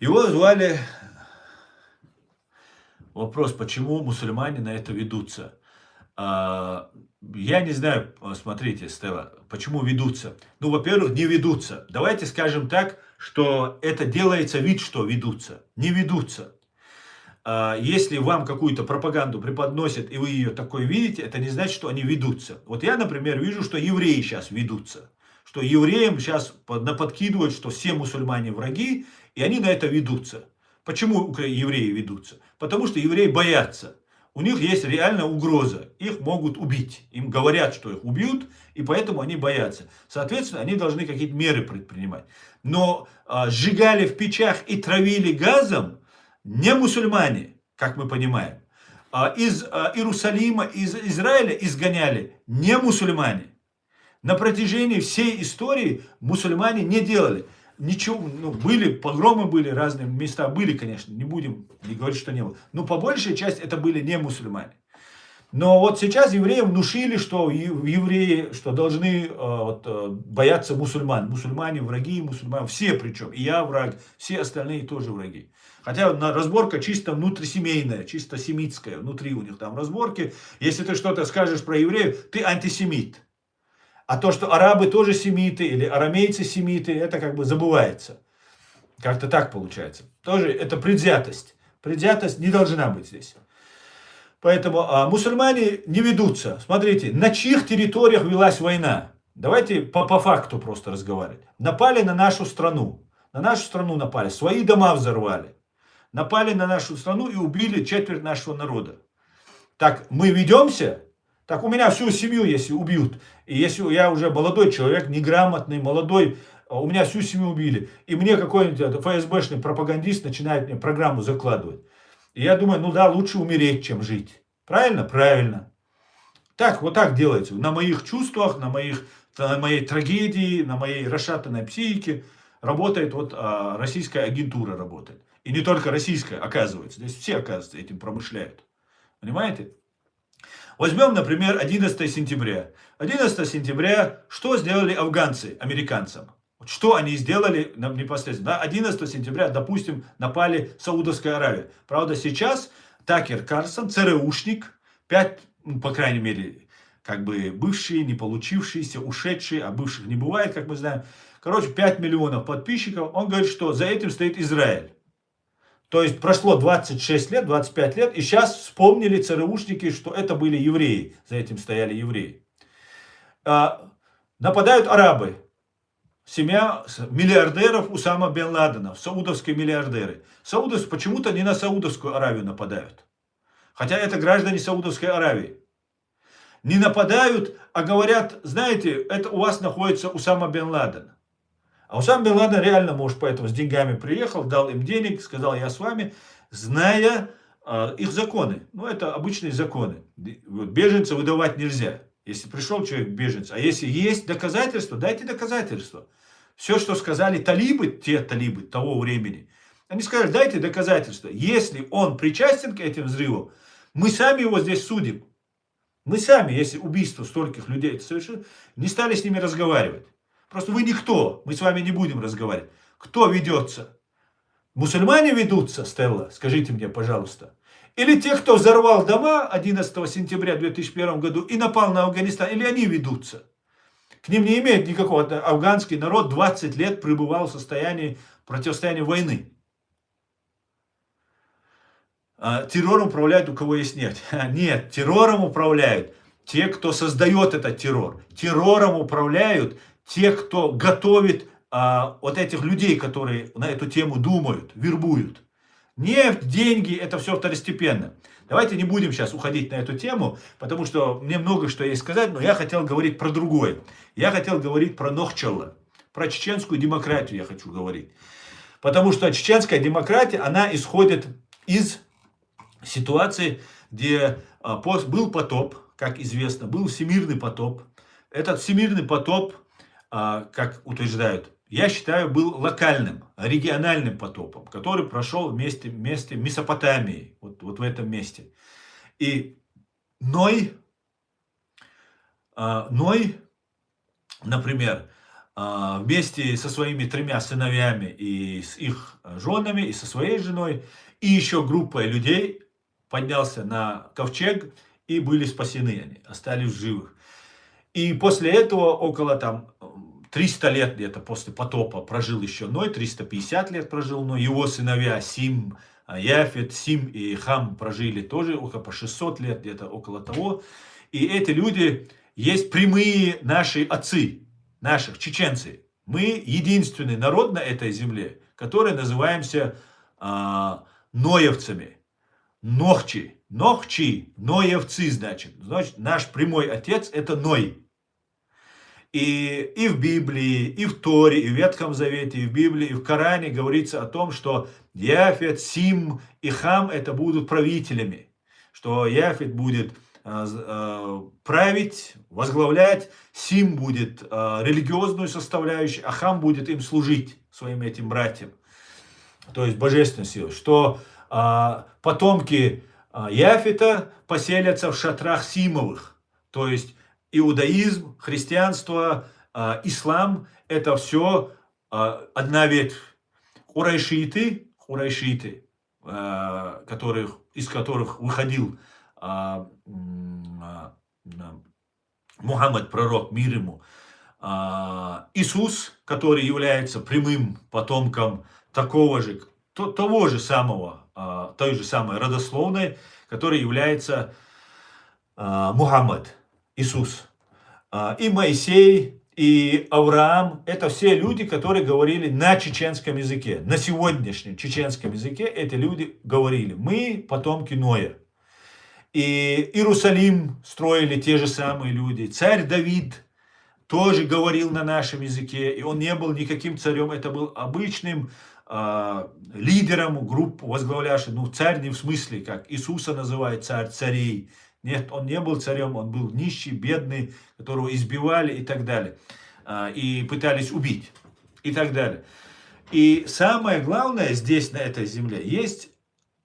Его звали... Вопрос, почему мусульмане на это ведутся? Я не знаю, смотрите, Стелла, почему ведутся. Ну, во-первых, не ведутся. Давайте скажем так, что это делается вид, что ведутся. Не ведутся. Если вам какую-то пропаганду преподносят, и вы ее такой видите, это не значит, что они ведутся. Вот я, например, вижу, что евреи сейчас ведутся. Что евреям сейчас подкидывают, что все мусульмане враги, и они на это ведутся. Почему евреи ведутся? Потому что евреи боятся. У них есть реальная угроза. Их могут убить. Им говорят, что их убьют, и поэтому они боятся. Соответственно, они должны какие-то меры предпринимать. Но сжигали в печах и травили газом не мусульмане, как мы понимаем. Из Иерусалима, из Израиля изгоняли не мусульмане. На протяжении всей истории мусульмане не делали. Ничего, были погромы, были разные места, были, конечно, не будем не говорить, что не было. Но по большей части это были не мусульмане. Но вот сейчас евреям внушили, что евреи что должны бояться мусульман. Мусульмане враги, мусульмане, все причем. И я враг, все остальные тоже враги. Хотя разборка чисто внутрисемейная, чисто семитская. Внутри у них там разборки. Если ты что-то скажешь про евреев, ты антисемит. А то, что арабы тоже семиты или арамейцы семиты, это как бы забывается. Как-то так получается. Тоже это предвзятость. Предвзятость не должна быть здесь. Поэтому мусульмане не ведутся. Смотрите, на чьих территориях велась война? Давайте по факту просто разговаривать. Напали на нашу страну. На нашу страну напали. Свои дома взорвали. Напали на нашу страну и убили четверть нашего народа. Так мы ведемся? Так у меня всю семью, если убьют, и если я уже молодой человек, неграмотный, молодой, у меня всю семью убили, и мне какой-нибудь ФСБшный пропагандист начинает мне программу закладывать. И я думаю, ну да, лучше умереть, чем жить. Правильно? Правильно. Так, вот так делается. На моих чувствах, на моей трагедии, на моей расшатанной психике работает российская агентура работает. И не только российская, оказывается. Здесь все, оказывается, этим промышляют. Понимаете? Возьмем, например, 11 сентября. 11 сентября что сделали афганцы американцам? Что они сделали непосредственно? 11 сентября, допустим, напали Саудовская Аравия. Правда, сейчас Такер Карлсон, ЦРУшник, 5, по крайней мере, как бы бывшие, не получившиеся, ушедшие, а бывших не бывает, как мы знаем. Короче, 5 миллионов подписчиков. Он говорит, что за этим стоит Израиль. То есть прошло 26 лет, 25 лет, и сейчас вспомнили ЦРУшники, что это были евреи. За этим стояли евреи. Нападают арабы. семья миллиардеров Усама бен Ладена, саудовские миллиардеры. Саудовцы почему-то не на Саудовскую Аравию нападают. Хотя это граждане Саудовской Аравии. Не нападают, а говорят, знаете, это у вас находится Усама бен Ладен. А Усама бен Ладен реально, может, поэтому с деньгами приехал, дал им денег, сказал, я с вами, зная их законы. Ну, это обычные законы. Беженца выдавать нельзя. Если пришел человек беженец, а если есть доказательства, дайте доказательства. Все, что сказали талибы, те талибы того времени, они сказали, дайте доказательства. Если он причастен к этим взрывам, мы сами его здесь судим. Мы сами, если убийство стольких людей это совершено, не стали с ними разговаривать. Просто вы никто, мы с вами не будем разговаривать. Кто ведется? Мусульмане ведутся, Стелла, скажите мне, пожалуйста. Или те, кто взорвал дома 11 сентября 2001 году и напал на Афганистан, или они ведутся? К ним не имеет никакого. Афганский народ 20 лет пребывал в состоянии противостояния войны. Террором управляют, у кого есть нефть. Нет, террором управляют те, кто создает этот террор. Террором управляют те, кто готовит вот этих людей, которые на эту тему думают, вербуют. Нефть, деньги, это все второстепенно. Давайте не будем сейчас уходить на эту тему, потому что мне много что есть сказать, но я хотел говорить про другое. Я хотел говорить про Нохчалла, про чеченскую демократию я хочу говорить. Потому что чеченская демократия, она исходит из ситуации, где был потоп, как известно, был всемирный потоп. Этот всемирный потоп, как утверждают, я считаю, был локальным, региональным потопом, который прошел вместе Месопотамии, вот в этом месте. И Ной, например, вместе со своими 3 сыновьями и с их женами, и со своей женой, и еще группой людей поднялся на ковчег, и были спасены они, остались в живых. И после этого около 300 лет где-то после потопа прожил еще Ной, 350 лет прожил Ной, его сыновья Сим, Яфет, Сим и Хам прожили тоже около по 600 лет, где-то около того. И эти люди есть прямые наши отцы, наших чеченцы. Мы единственный народ на этой земле, который называемся ноевцами. Нохчи, ноевцы, значит, наш прямой отец это Ной. И в Библии, и в Торе, и в Ветхом Завете, и в Библии, и в Коране говорится о том, что Яфет, Сим и Хам это будут правителями. Что Яфет будет править, возглавлять, Сим будет религиозную составляющую, а Хам будет им служить, своим этим братьям. То есть божественной силой. Что потомки Яфета поселятся в шатрах Симовых. То есть иудаизм, христианство, ислам – это все одна ветвь. Хурайшиты, из которых выходил Мухаммад, пророк, мир ему, Иисус, который является прямым потомком того же самого, той же самой родословной, который является Мухаммад, Иисус. И Моисей, и Авраам, это все люди, которые говорили на чеченском языке. На сегодняшнем чеченском языке эти люди говорили. Мы потомки Ноя. И Иерусалим строили те же самые люди. Царь Давид тоже говорил на нашем языке. И он не был никаким царем. Это был обычным лидером группы, возглавлявшим. Царь не в смысле, как Иисуса называют царь царей. Нет, он не был царем, он был нищий, бедный, которого избивали и так далее. И пытались убить и так далее. И самое главное здесь, на этой земле, есть,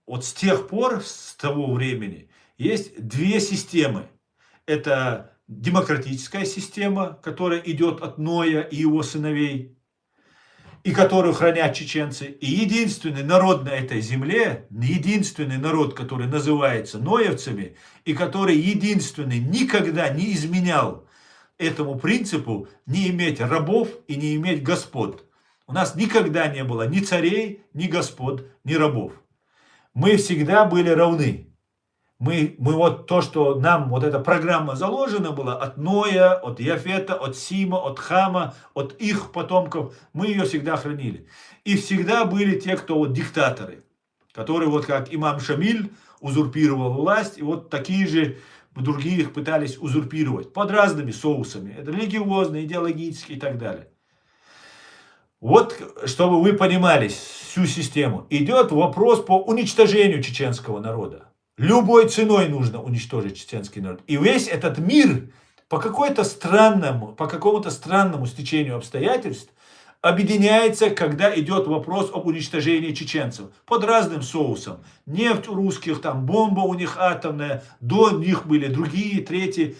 вот с тех пор, с того времени, есть 2 системы. Это демократическая система, которая идет от Ноя и его сыновей, и которую хранят чеченцы. И единственный народ на этой земле, единственный народ, который называется ноевцами, и который единственный никогда не изменял этому принципу не иметь рабов и не иметь господ. У нас никогда не было ни царей, ни господ, ни рабов. Мы всегда были равны. Мы вот то, что нам вот эта программа заложена была от Ноя, от Яфета, от Сима, от Хама, от их потомков, мы ее всегда хранили. И всегда были те, кто вот диктаторы, которые вот как имам Шамиль узурпировал власть, и вот такие же другие их пытались узурпировать под разными соусами, это религиозные, идеологические и так далее. Вот, чтобы вы понимали всю систему, идет вопрос по уничтожению чеченского народа. Любой ценой нужно уничтожить чеченский народ. И весь этот мир по какому-то странному стечению обстоятельств объединяется, когда идет вопрос об уничтожении чеченцев. Под разным соусом. Нефть у русских, там бомба у них атомная, до них были другие, третьи.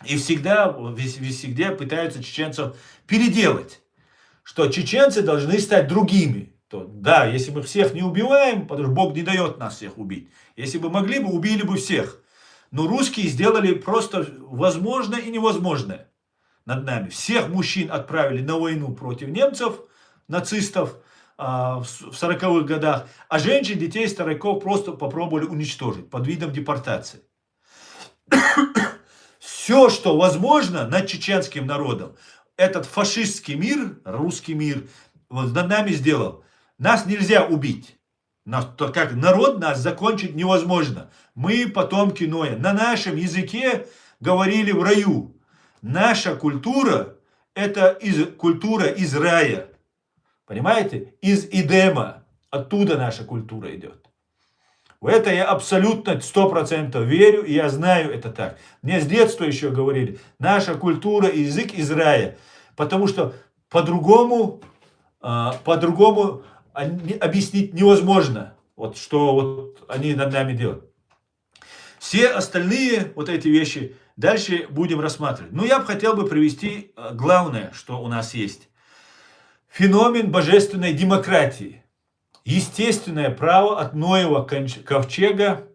И всегда, везде пытаются чеченцев переделать. Что чеченцы должны стать другими. То, да, если мы всех не убиваем, потому что Бог не дает нас всех убить. Если бы могли бы, убили бы всех. Но русские сделали просто возможное и невозможное над нами. Всех мужчин отправили на войну против немцев, нацистов в 40-х годах, а женщин, детей, стариков просто попробовали уничтожить под видом депортации. Все, что возможно над чеченским народом, этот фашистский мир, русский мир, вот над нами сделал. Нас нельзя убить. Как народ нас закончить невозможно. Мы потомки Ноя. На нашем языке говорили в раю. Наша культура – это культура из рая. Понимаете? Из Эдема. Оттуда наша культура идет. В это я абсолютно 100% верю, и я знаю это так. Мне с детства еще говорили, наша культура и язык из рая. Потому что по-другому объяснить невозможно, вот что вот они над нами делают. Все остальные вот эти вещи дальше будем рассматривать. Но я бы хотел привести главное, что у нас есть. Феномен божественной демократии. Естественное право от Ноева ковчега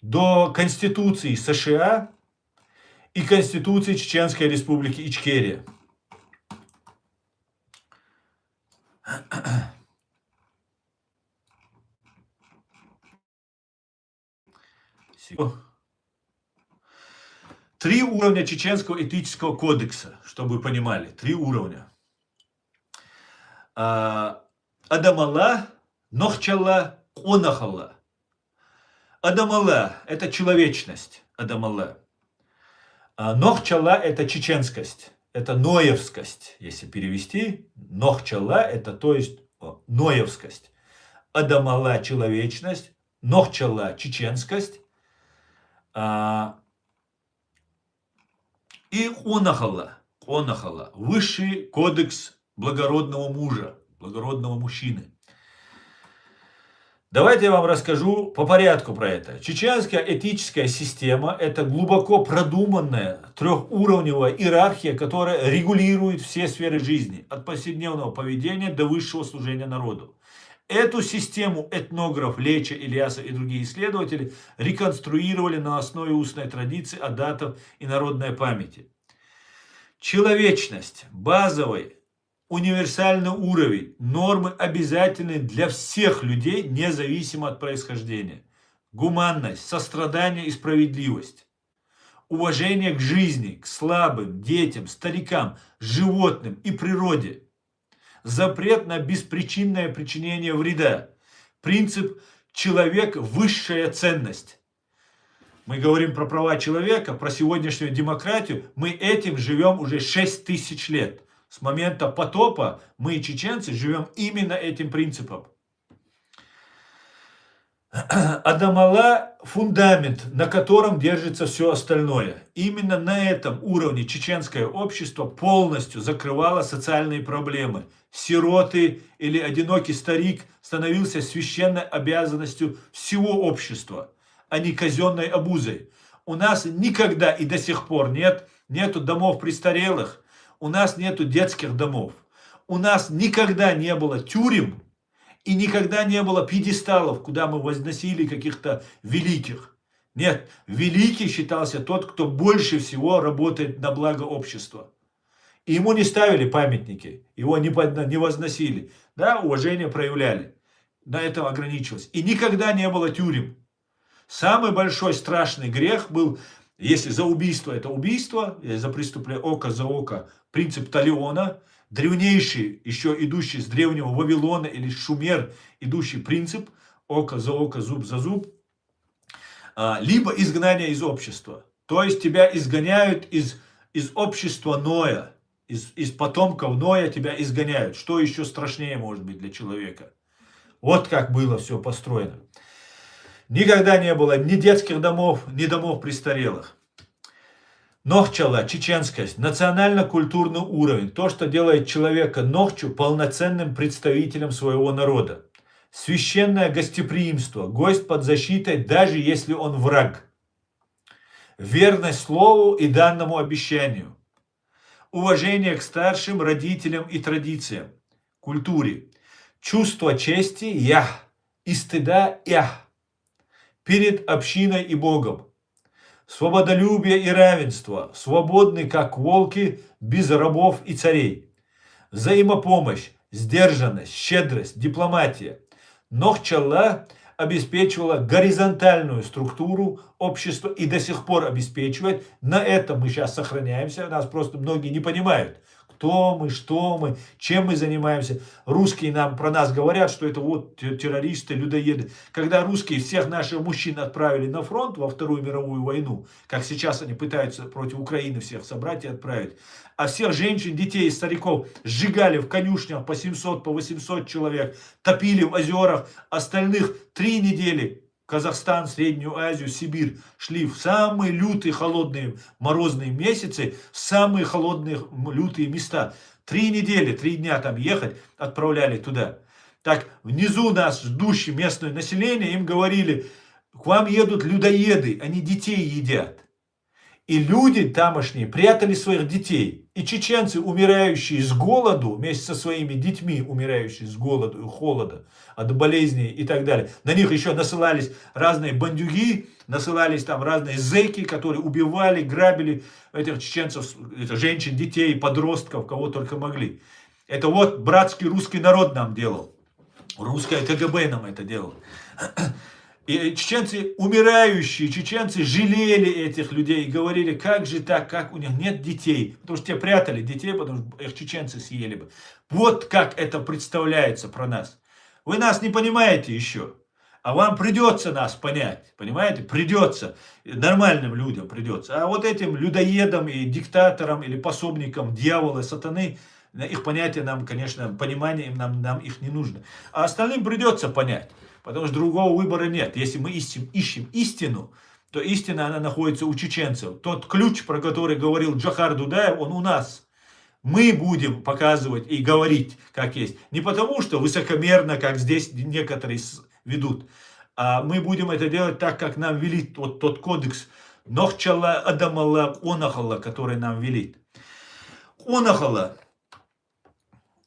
до Конституции США и Конституции Чеченской Республики Ичкерия. Три уровня Чеченского этического кодекса, чтобы вы понимали. 3 уровня. Адамалла, Нохчалла, Онахалла. Адамалла – это человечность. Адамалла. Нохчалла – это чеченскость. Это ноевскость, если перевести. Нохчалла – это то есть ноевскость. Адамалла – человечность. Нохчалла – чеченскость. И Онахалла. Онахалла – высший кодекс благородного мужа, благородного мужчины. Давайте я вам расскажу по порядку про это. Чеченская этическая система – это глубоко продуманная трехуровневая иерархия, которая регулирует все сферы жизни, от повседневного поведения до высшего служения народу. Эту систему этнограф Леча, Ильяса и другие исследователи реконструировали на основе устной традиции, адатов и народной памяти. Человечность, базовый, универсальный уровень, нормы обязательны для всех людей, независимо от происхождения. Гуманность, сострадание и справедливость. Уважение к жизни, к слабым, детям, старикам, животным и природе. Запрет на беспричинное причинение вреда. Принцип «человек – высшая ценность». Мы говорим про права человека, про сегодняшнюю демократию. Мы этим живем уже 6000 лет. С момента потопа мы, чеченцы, живем именно этим принципом. Адамалла – фундамент, на котором держится все остальное. Именно на этом уровне чеченское общество полностью закрывало социальные проблемы. Сироты или одинокий старик становился священной обязанностью всего общества, а не казенной обузой. У нас никогда и до сих пор нету домов престарелых, у нас нету детских домов, у нас никогда не было тюрем и никогда не было пьедесталов, куда мы возносили каких-то великих. Нет, великий считался тот, кто больше всего работает на благо общества. И ему не ставили памятники, его не возносили, да, уважение проявляли. На этом ограничивалось. И никогда не было тюрем. Самый большой страшный грех был, если за убийство это убийство, за преступление око за око, принцип талиона, древнейший, еще идущий с древнего Вавилона или Шумер, идущий принцип око за око, зуб за зуб, либо изгнание из общества. То есть тебя изгоняют из общества Ноя, из потомков Ноя тебя изгоняют. Что еще страшнее может быть для человека? Вот как было все построено. Никогда не было ни детских домов, ни домов престарелых. Нохчала, чеченскость, национально-культурный уровень. То, что делает человека Нохчу полноценным представителем своего народа. Священное гостеприимство, гость под защитой, даже если он враг. Верность слову и данному обещанию. Уважение к старшим, родителям и традициям. Культуре. Чувство чести я и стыда я. Перед общиной и Богом. Свободолюбие и равенство, свободны, как волки, без рабов и царей. Взаимопомощь, сдержанность, щедрость, дипломатия. Нохчалла обеспечивала горизонтальную структуру общества и до сих пор обеспечивает. На этом мы сейчас сохраняемся, нас просто многие не понимают. Кто мы, что мы, чем мы занимаемся. Русские нам про нас говорят, что это вот террористы, людоеды. Когда русские всех наших мужчин отправили на фронт во Вторую мировую войну, как сейчас они пытаются против Украины всех собрать и отправить, а всех женщин, детей и стариков сжигали в конюшнях по 700, по 800 человек, топили в озерах, остальных 3 недели Казахстан, Среднюю Азию, Сибирь шли в самые лютые холодные морозные месяцы, в самые холодные лютые места. 3 недели, 3 дня там ехать, отправляли туда. Так внизу нас, ждущие местное население, им говорили, к вам едут людоеды, они детей едят. И люди тамошние прятали своих детей. И чеченцы, умирающие с голоду, вместе со своими детьми, умирающие с голоду и холода, от болезней и так далее. На них еще насылались разные бандюги, насылались там разные зэки, которые убивали, грабили этих чеченцев, женщин, детей, подростков, кого только могли. Это вот братский русский народ нам делал. Русское КГБ нам это делало. И чеченцы, умирающие чеченцы, жалели этих людей и говорили, как же так, как у них нет детей. Потому что те прятали детей, потому что их чеченцы съели бы. Вот как это представляется про нас. Вы нас не понимаете еще. А вам придется нас понять. Понимаете? Придется. Нормальным людям придется. А вот этим людоедам и диктаторам или пособникам дьявола, сатаны, их понятие нам, конечно, понимание нам их не нужно. А остальным придется понять. Потому что другого выбора нет. Если мы ищем истину, то истина она находится у чеченцев. Тот ключ, про который говорил Джохар Дудаев, он у нас. Мы будем показывать и говорить, как есть. Не потому, что высокомерно, как здесь некоторые ведут. А мы будем это делать так, как нам велит вот тот кодекс Нохчала Адамалла Онахалла, который нам велит. Онахалла.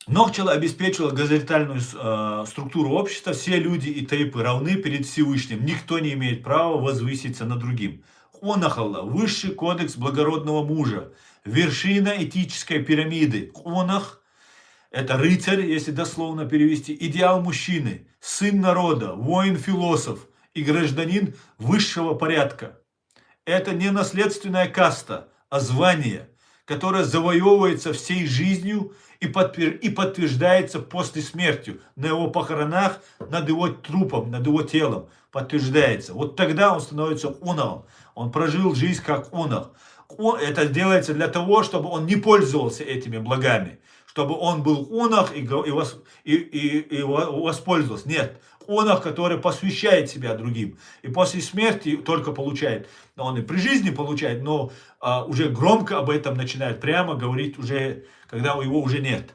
Нохчала обеспечивала горизонтальную структуру общества. Все люди и тейпы равны перед Всевышним. Никто не имеет права возвыситься над другим. Онахалла – высший кодекс благородного мужа. Вершина этической пирамиды. Онах – это рыцарь, если дословно перевести. Идеал мужчины, сын народа, воин-философ и гражданин высшего порядка. Это не наследственная каста, а звание, которое завоевывается всей жизнью и подтверждается после смерти. На его похоронах, над его трупом, над его телом подтверждается. Вот тогда он становится онахом. Он прожил жизнь как онах. Это делается для того, чтобы он не пользовался этими благами. Чтобы он был онах и воспользовался. Нет. Онах, который посвящает себя другим. И после смерти только получает. Он и при жизни получает, но уже громко об этом начинает прямо говорить, уже, когда его уже нет.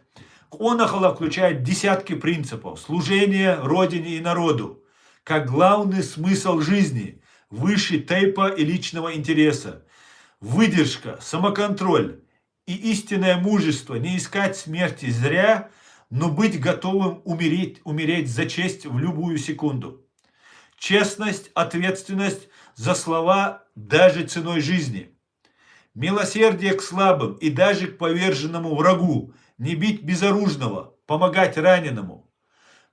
Онахала включает десятки принципов. Служение Родине и народу. Как главный смысл жизни. Выше тейпа и личного интереса. Выдержка, самоконтроль и истинное мужество. Не искать смерти зря, но быть готовым умереть за честь в любую секунду. Честность, ответственность за слова даже ценой жизни. Милосердие к слабым и даже к поверженному врагу. Не бить безоружного, помогать раненому.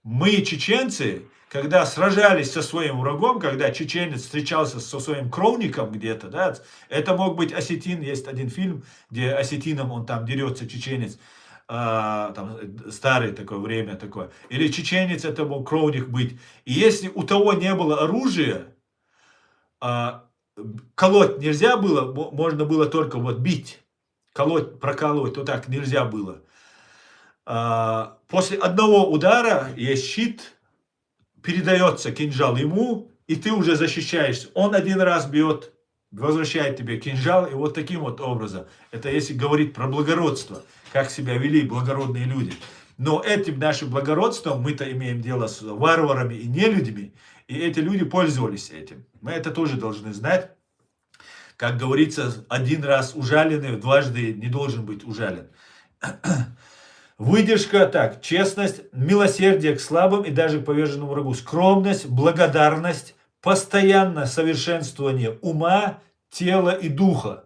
Мы, чеченцы, когда сражались со своим врагом, когда чеченец встречался со своим кровником где-то, да, это мог быть осетин, есть один фильм, где осетином он там дерется, чеченец, там, старое такое время такое, или чеченец это мог кровник быть, и если у того не было оружия, колоть нельзя было, можно было только вот бить, колоть, проколоть, вот так нельзя было. После одного удара есть щит, передается кинжал ему, и ты уже защищаешься. Он один раз бьет, возвращает тебе кинжал, и вот таким вот образом. Это если говорить про благородство, как себя вели благородные люди. Но этим нашим благородством мы-то имеем дело с варварами и нелюдьми, и эти люди пользовались этим. Мы это тоже должны знать. Как говорится, один раз ужаленный, дважды не должен быть ужален. Выдержка, так, честность, милосердие к слабым и даже к поверженному врагу, скромность, благодарность, постоянное совершенствование ума, тела и духа,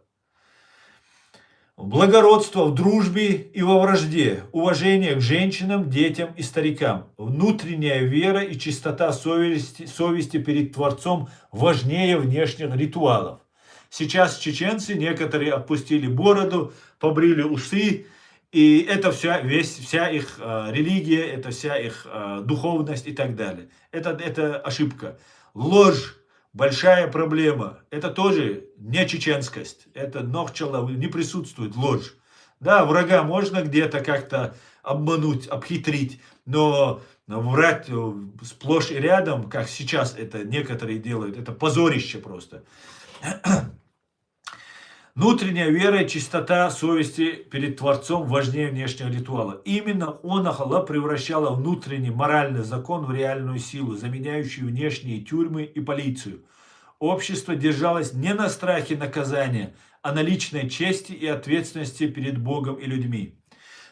благородство в дружбе и во вражде, уважение к женщинам, детям и старикам, внутренняя вера и чистота совести перед Творцом важнее внешних ритуалов. Сейчас чеченцы некоторые отпустили бороду, побрили усы, и это вся их религия, это вся их духовность и так далее. Это ошибка. Ложь, большая проблема. Это тоже не чеченскость. Это нохчала, не присутствует ложь. Да, врага можно где-то как-то обмануть, обхитрить, но врать сплошь и рядом, как сейчас это некоторые делают, это позорище просто. Внутренняя вера и чистота совести перед Творцом важнее внешнего ритуала. Именно Онахала превращала внутренний моральный закон в реальную силу, заменяющую внешние тюрьмы и полицию. Общество держалось не на страхе наказания, а на личной чести и ответственности перед Богом и людьми.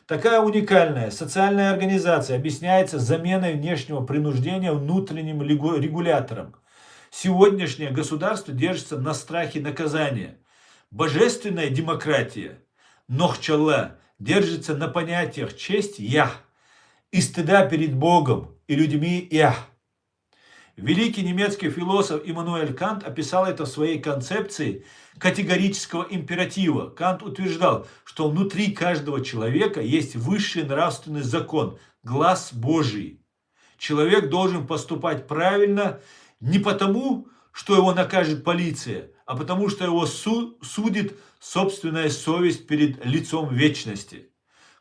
Такая уникальная социальная организация объясняется заменой внешнего принуждения внутренним регулятором. Сегодняшнее государство держится на страхе наказания. Божественная демократия, нохчалла, держится на понятиях честь «я» и стыда перед Богом и людьми «я». Великий немецкий философ Иммануэль Кант описал это в своей концепции категорического императива. Кант утверждал, что внутри каждого человека есть высший нравственный закон, глас Божий. Человек должен поступать правильно не потому, что его накажет полиция, а потому что его судит собственная совесть перед лицом вечности.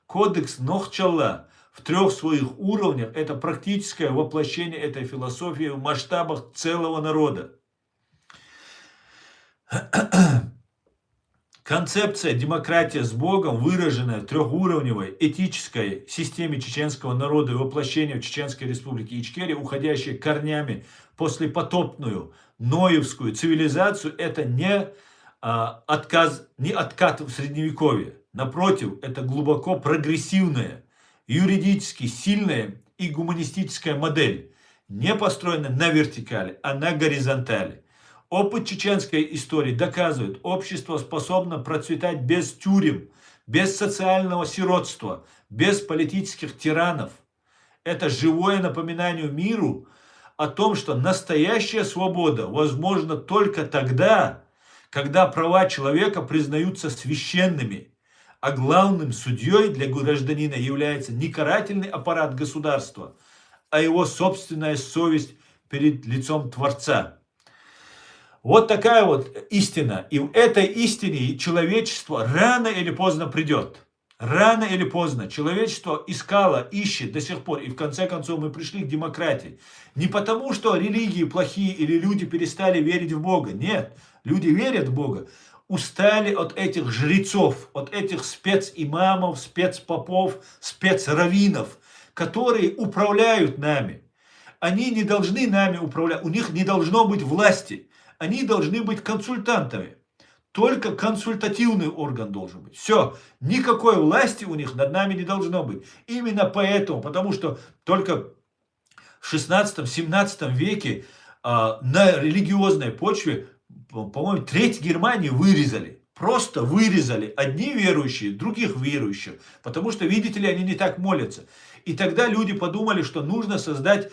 Кодекс Нохчалла в 3 своих уровнях – это практическое воплощение этой философии в масштабах целого народа. Концепция демократия с Богом, выраженная в 3-уровневой этической системе чеченского народа и воплощение в Чеченской республике Ичкерия, уходящей корнями после потопную ноевскую цивилизацию, это не откат в средневековье. Напротив, это глубоко прогрессивная, юридически сильная и гуманистическая модель, не построенная на вертикали, а на горизонтали. Опыт чеченской истории доказывает, общество способно процветать без тюрем, без социального сиротства, без политических тиранов. Это живое напоминание миру о том, что настоящая свобода возможна только тогда, когда права человека признаются священными, а главным судьей для гражданина является не карательный аппарат государства, а его собственная совесть перед лицом Творца. Вот такая вот истина. И в этой истине человечество рано или поздно придет. Рано или поздно человечество искало, ищет до сих пор. И в конце концов мы пришли к демократии. Не потому, что религии плохие или люди перестали верить в Бога. Нет, люди верят в Бога. Устали от этих жрецов, от этих специмамов, спецпопов, спецраввинов, которые управляют нами. Они не должны нами управлять, у них не должно быть власти. Они должны быть консультантами. Только консультативный орган должен быть. Все, никакой власти у них над нами не должно быть. Именно поэтому, потому что только в 16-17 веке на религиозной почве, по-моему, треть Германии вырезали. Просто вырезали одни верующие, других верующих. Потому что, видите ли, они не так молятся. И тогда люди подумали, что нужно создать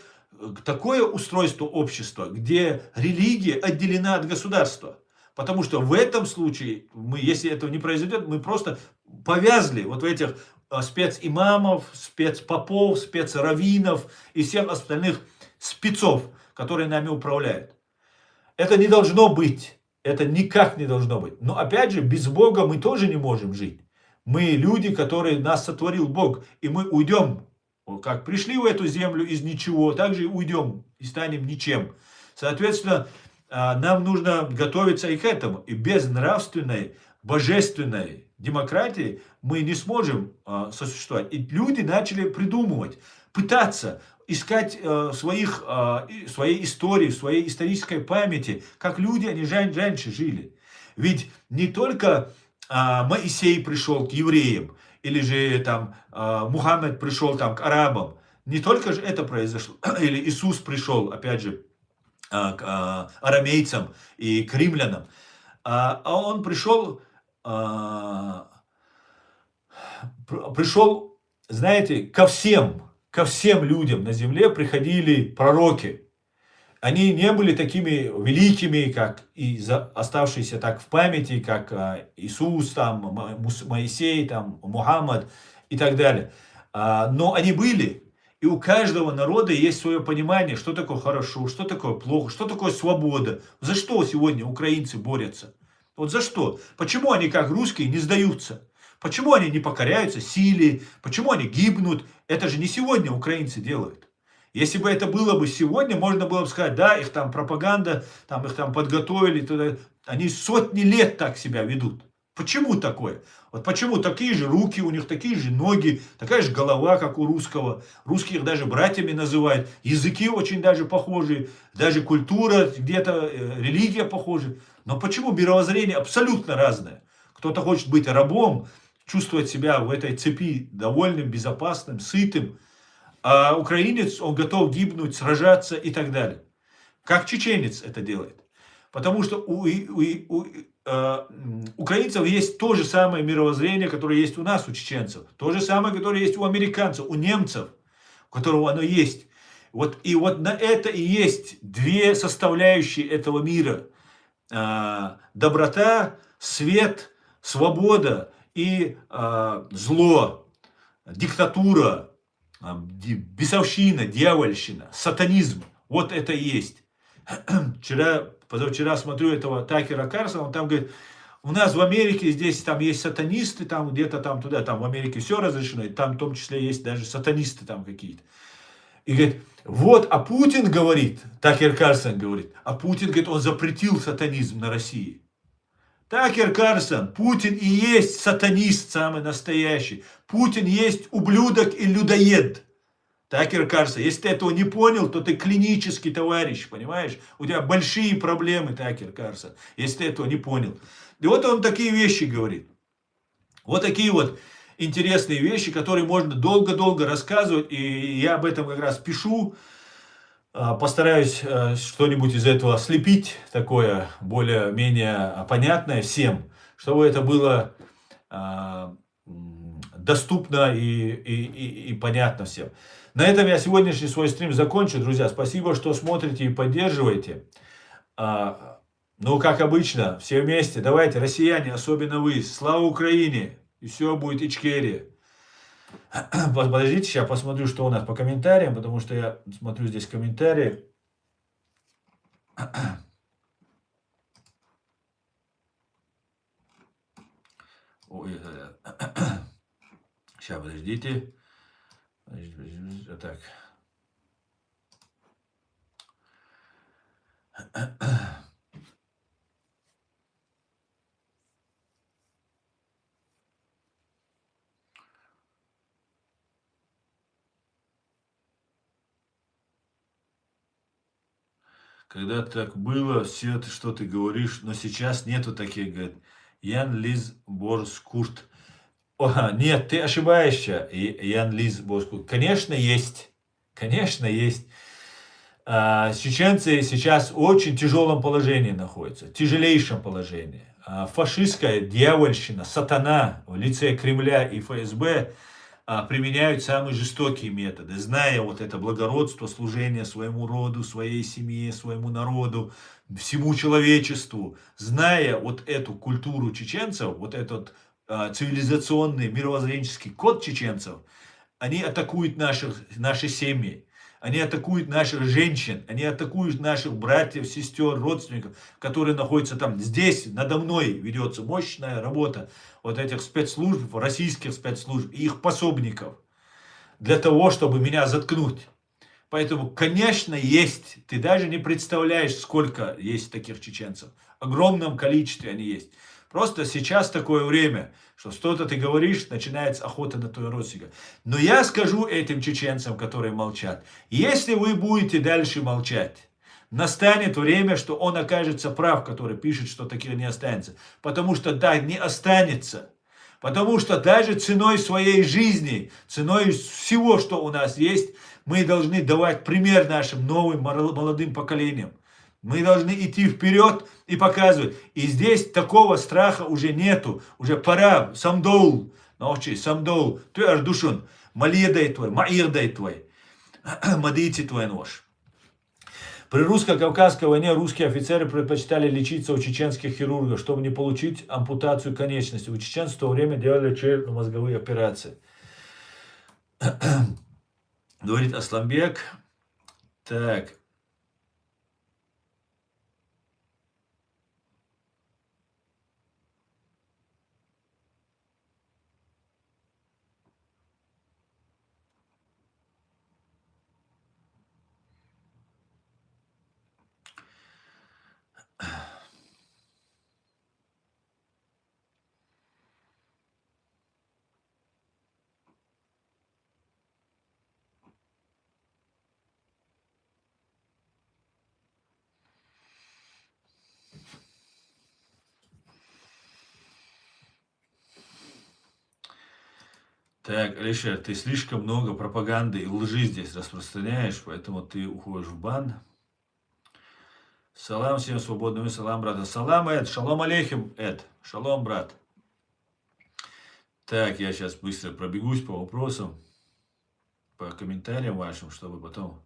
такое устройство общества, где религия отделена от государства. Потому что в этом случае, если этого не произойдет, мы просто повязли вот в этих специмамов, спецпопов, спецраввинов и всех остальных спецов, которые нами управляют. Это не должно быть. Это никак не должно быть. Но опять же, без Бога мы тоже не можем жить. Мы люди, которые нас сотворил Бог. И мы уйдем, как пришли в эту землю из ничего, так же и уйдем и станем ничем. Соответственно, нам нужно готовиться и к этому. И без нравственной, божественной демократии мы не сможем сосуществовать. И люди начали придумывать, пытаться искать своей истории, своей исторической памяти, как люди, они раньше жили. Ведь не только Моисей пришел к евреям, или же там Мухаммед пришел там к арабам. Не только же это произошло. Или Иисус пришел, опять же, к арамейцам и к римлянам. А он пришел, знаете, ко всем людям на земле приходили пророки. Они не были такими великими, как и оставшиеся так в памяти, как Иисус, там, Моисей, там, Мухаммад и так далее. Но они были. И у каждого народа есть свое понимание, что такое хорошо, что такое плохо, что такое свобода. За что сегодня украинцы борются? Вот за что? Почему они, как русские, не сдаются? Почему они не покоряются силе? Почему они гибнут? Это же не сегодня украинцы делают. Если бы это было бы сегодня, можно было бы сказать, да, их там пропаганда, там их там подготовили, туда. Они сотни лет так себя ведут. Почему такое? Вот почему такие же руки у них, такие же ноги, такая же голова, как у русского. Русские их даже братьями называют. Языки очень даже похожи. Даже культура, где-то религия похожа. Но почему мировоззрение абсолютно разное? Кто-то хочет быть рабом, чувствовать себя в этой цепи довольным, безопасным, сытым. А украинец, он готов гибнуть, сражаться и так далее. Как чеченец это делает. Потому что у украинцев есть то же самое мировоззрение, которое есть у нас, у чеченцев. То же самое, которое есть у американцев, у немцев, у которого оно есть. И вот на это и есть две составляющие этого мира. Доброта, свет, свобода и зло, диктатура, бесовщина, дьявольщина, сатанизм. Вот это и есть. Позавчера смотрю этого Такера Карлсона, он там говорит, у нас в Америке здесь там есть сатанисты, там где-то там туда, там в Америке все разрешено, и там в том числе есть даже сатанисты там какие-то. И говорит, вот, а Путин говорит, Такер Карлсон говорит, а Путин, говорит, он запретил сатанизм на России. Такер Карлсон, Путин и есть сатанист самый настоящий. Путин есть ублюдок и людоед. Такер Карлсон, если ты этого не понял, то ты клинический товарищ, понимаешь? У тебя большие проблемы, Такер Карлсон, если ты этого не понял. И вот он такие вещи говорит. Вот такие вот интересные вещи, которые можно долго-долго рассказывать. И я об этом как раз пишу. Постараюсь что-нибудь из этого слепить, такое более-менее понятное всем, чтобы это было доступно и понятно всем. На этом я сегодняшний свой стрим закончу, друзья. Спасибо, что смотрите и поддерживаете. Ну, как обычно, все вместе. Давайте, россияне, особенно вы. Слава Украине! И все будет Ичкерия. Подождите, сейчас посмотрю, что у нас по комментариям, потому что я смотрю здесь комментарии. Ой, сейчас, подождите. Так. Когда так было, все, что ты говоришь, но сейчас нету таких, говорит. Ян Лиз Борскурт. Нет, ты ошибаешься, Ян Лиз Борскурт. Конечно, есть. Конечно, есть. Чеченцы сейчас в очень тяжелом положении находятся. Тяжелейшем положении. Фашистская дьявольщина, сатана в лице Кремля и ФСБ применяют самые жестокие методы, зная вот это благородство, служение своему роду, своей семье, своему народу, всему человечеству, зная вот эту культуру чеченцев, вот этот цивилизационный мировоззренческий код чеченцев, они атакуют наши семьи, они атакуют наших женщин, они атакуют наших братьев, сестер, родственников, которые находятся там. Здесь надо мной ведется мощная работа вот этих спецслужб, российских спецслужб и их пособников, для того, чтобы меня заткнуть. Поэтому, конечно, есть, ты даже не представляешь, сколько есть таких чеченцев. В огромном количестве они есть. Просто сейчас такое время, что что-то ты говоришь, начинается охота на твоего родственника. Но я скажу этим чеченцам, которые молчат, если вы будете дальше молчать, настанет время, что он окажется прав, который пишет, что таких не останется. Потому что да, не останется. Потому что даже ценой своей жизни, ценой всего, что у нас есть, мы должны давать пример нашим новым молодым поколениям. Мы должны идти вперед и показывать. И здесь такого страха уже нету. Уже пора. Самдоул. Научи. Самдоул. Ты ардушун. Малиедай твой. Маирдай твой. Мадите твой нож. При русско-кавказской войне русские офицеры предпочитали лечиться у чеченских хирургов, чтобы не получить ампутацию конечности. У чеченцев в то время делали черепно-мозговые операции. Говорит Асламбек. Так. Так, Алишер, ты слишком много пропаганды и лжи здесь распространяешь, поэтому ты уходишь в бан. Салам всем свободным и салам, брат. Салам, Эд. Шалом алейхим, Эд. Шалом, брат. Так, я сейчас быстро пробегусь по вопросам, по комментариям вашим, чтобы потом...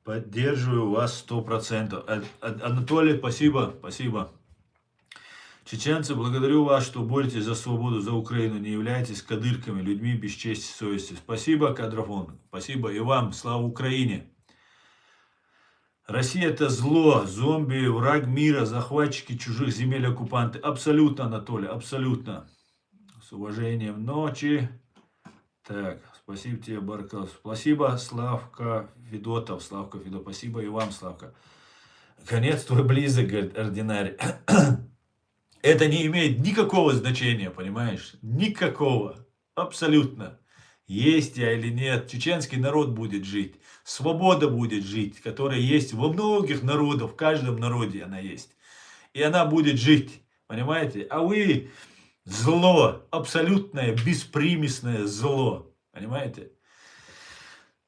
Поддерживаю вас 100%. Анатолий, спасибо, спасибо. Чеченцы, благодарю вас, что боретесь за свободу, за Украину, не являетесь кадырками, людьми без чести и совести. Спасибо, Кадрафон, спасибо и вам, слава Украине. Россия это зло, зомби, враг мира, захватчики чужих земель, оккупанты. Абсолютно, Анатолий, абсолютно. С уважением ночи. Так, спасибо тебе, Баркал. Спасибо, Славка Федотов. Славка Федотов, спасибо и вам, Славка. Конец твой близок, говорит ординарий. Это не имеет никакого значения, понимаешь? Никакого. Абсолютно. Есть я или нет, чеченский народ будет жить. Свобода будет жить, которая есть во многих народах, в каждом народе она есть. И она будет жить, понимаете? А вы зло, абсолютное, беспримесное зло, понимаете?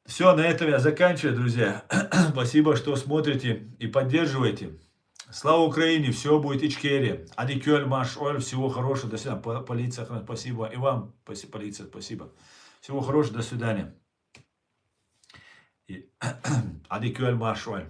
Все, на этом я заканчиваю, друзья. Спасибо, что смотрите и поддерживаете. Слава Украине, все будет Ичкерия. Адикёль, Маш, Оль, всего хорошего, до свидания. Полиция, спасибо. И вам, полиция, спасибо. Всего хорошего, до свидания. Adikül Marşol.